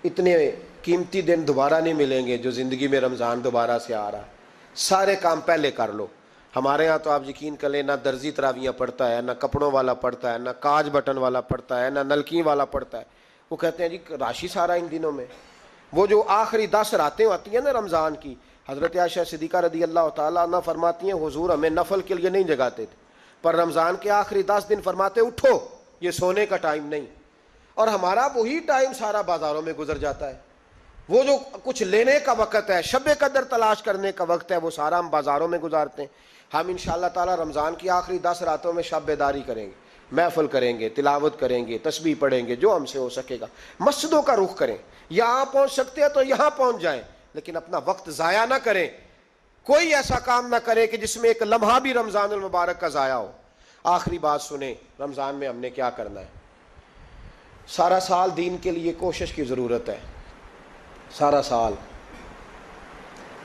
اتنے قیمتی دن دوبارہ نہیں ملیں گے جو زندگی میں رمضان دوبارہ سے آ رہا ہے، سارے کام پہلے کر لو۔ ہمارے ہاں تو آپ یقین کر لیں، نہ درزی تراویاں پڑھتا ہے، نہ کپڑوں والا پڑھتا ہے، نہ کاج بٹن والا پڑھتا ہے، نہ نلکی والا پڑھتا ہے۔ وہ کہتے ہیں جی راشی سارا ان دنوں میں، وہ جو آخری 10 راتیں ہوتی ہیں نا رمضان کی، حضرت عائشہ صدیقہ رضی اللہ تعالیٰ عنہ فرماتی ہیں حضور ہمیں نفل کے لیے نہیں جگاتے تھے، پر رمضان کے آخری 10 دن فرماتے اٹھو، یہ سونے کا ٹائم نہیں. اور ہمارا وہی ٹائم سارا بازاروں میں گزر جاتا ہے. وہ جو کچھ لینے کا وقت ہے، شب قدر تلاش کرنے کا وقت ہے، وہ سارا ہم بازاروں میں گزارتے ہیں. ہم انشاءاللہ تعالی رمضان کی آخری 10 راتوں میں شب بیداری کریں گے، محفل کریں گے، تلاوت کریں گے، تسبیح پڑھیں گے، جو ہم سے ہو سکے گا. مسجدوں کا رخ کریں، یہاں پہنچ سکتے ہیں تو یہاں پہنچ جائیں، لیکن اپنا وقت ضائع نہ کریں. کوئی ایسا کام نہ کرے کہ جس میں ایک لمحہ بھی رمضان المبارک کا ضائع ہو. آخری بات سنیں، رمضان میں ہم نے کیا کرنا ہے. سارا سال دین کے لیے کوشش کی ضرورت ہے. سارا سال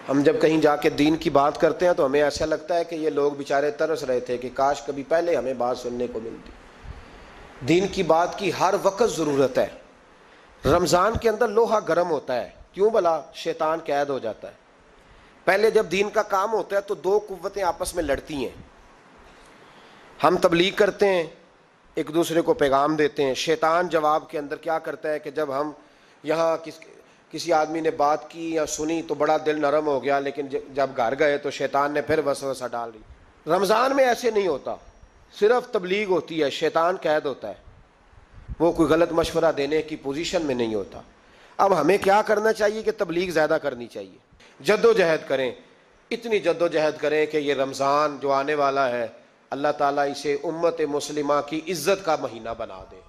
ہم جب کہیں جا کے دین کی بات کرتے ہیں تو ہمیں ایسا لگتا ہے کہ یہ لوگ بیچارے ترس رہے تھے کہ کاش کبھی پہلے ہمیں بات سننے کو ملتی. دین کی بات کی ہر وقت ضرورت ہے. رمضان کے اندر لوہا گرم ہوتا ہے. کیوں بھلا؟ شیطان قید ہو جاتا ہے. پہلے جب دین کا کام ہوتا ہے تو دو قوتیں آپس میں لڑتی ہیں. ہم تبلیغ کرتے ہیں، ایک دوسرے کو پیغام دیتے ہیں. شیطان جواب کے اندر کیا کرتا ہے کہ جب ہم یہاں کسی آدمی نے بات کی یا سنی تو بڑا دل نرم ہو گیا، لیکن جب گھر گئے تو شیطان نے پھر وسوسہ ڈال دی. رمضان میں ایسے نہیں ہوتا، صرف تبلیغ ہوتی ہے، شیطان قید ہوتا ہے، وہ کوئی غلط مشورہ دینے کی پوزیشن میں نہیں ہوتا. اب ہمیں کیا کرنا چاہیے کہ تبلیغ زیادہ کرنی چاہیے، جد و جہد کریں. اتنی جد و جہد کریں کہ یہ رمضان جو آنے والا ہے اللہ تعالیٰ اسے امت مسلمہ کی عزت کا مہینہ بنا دے.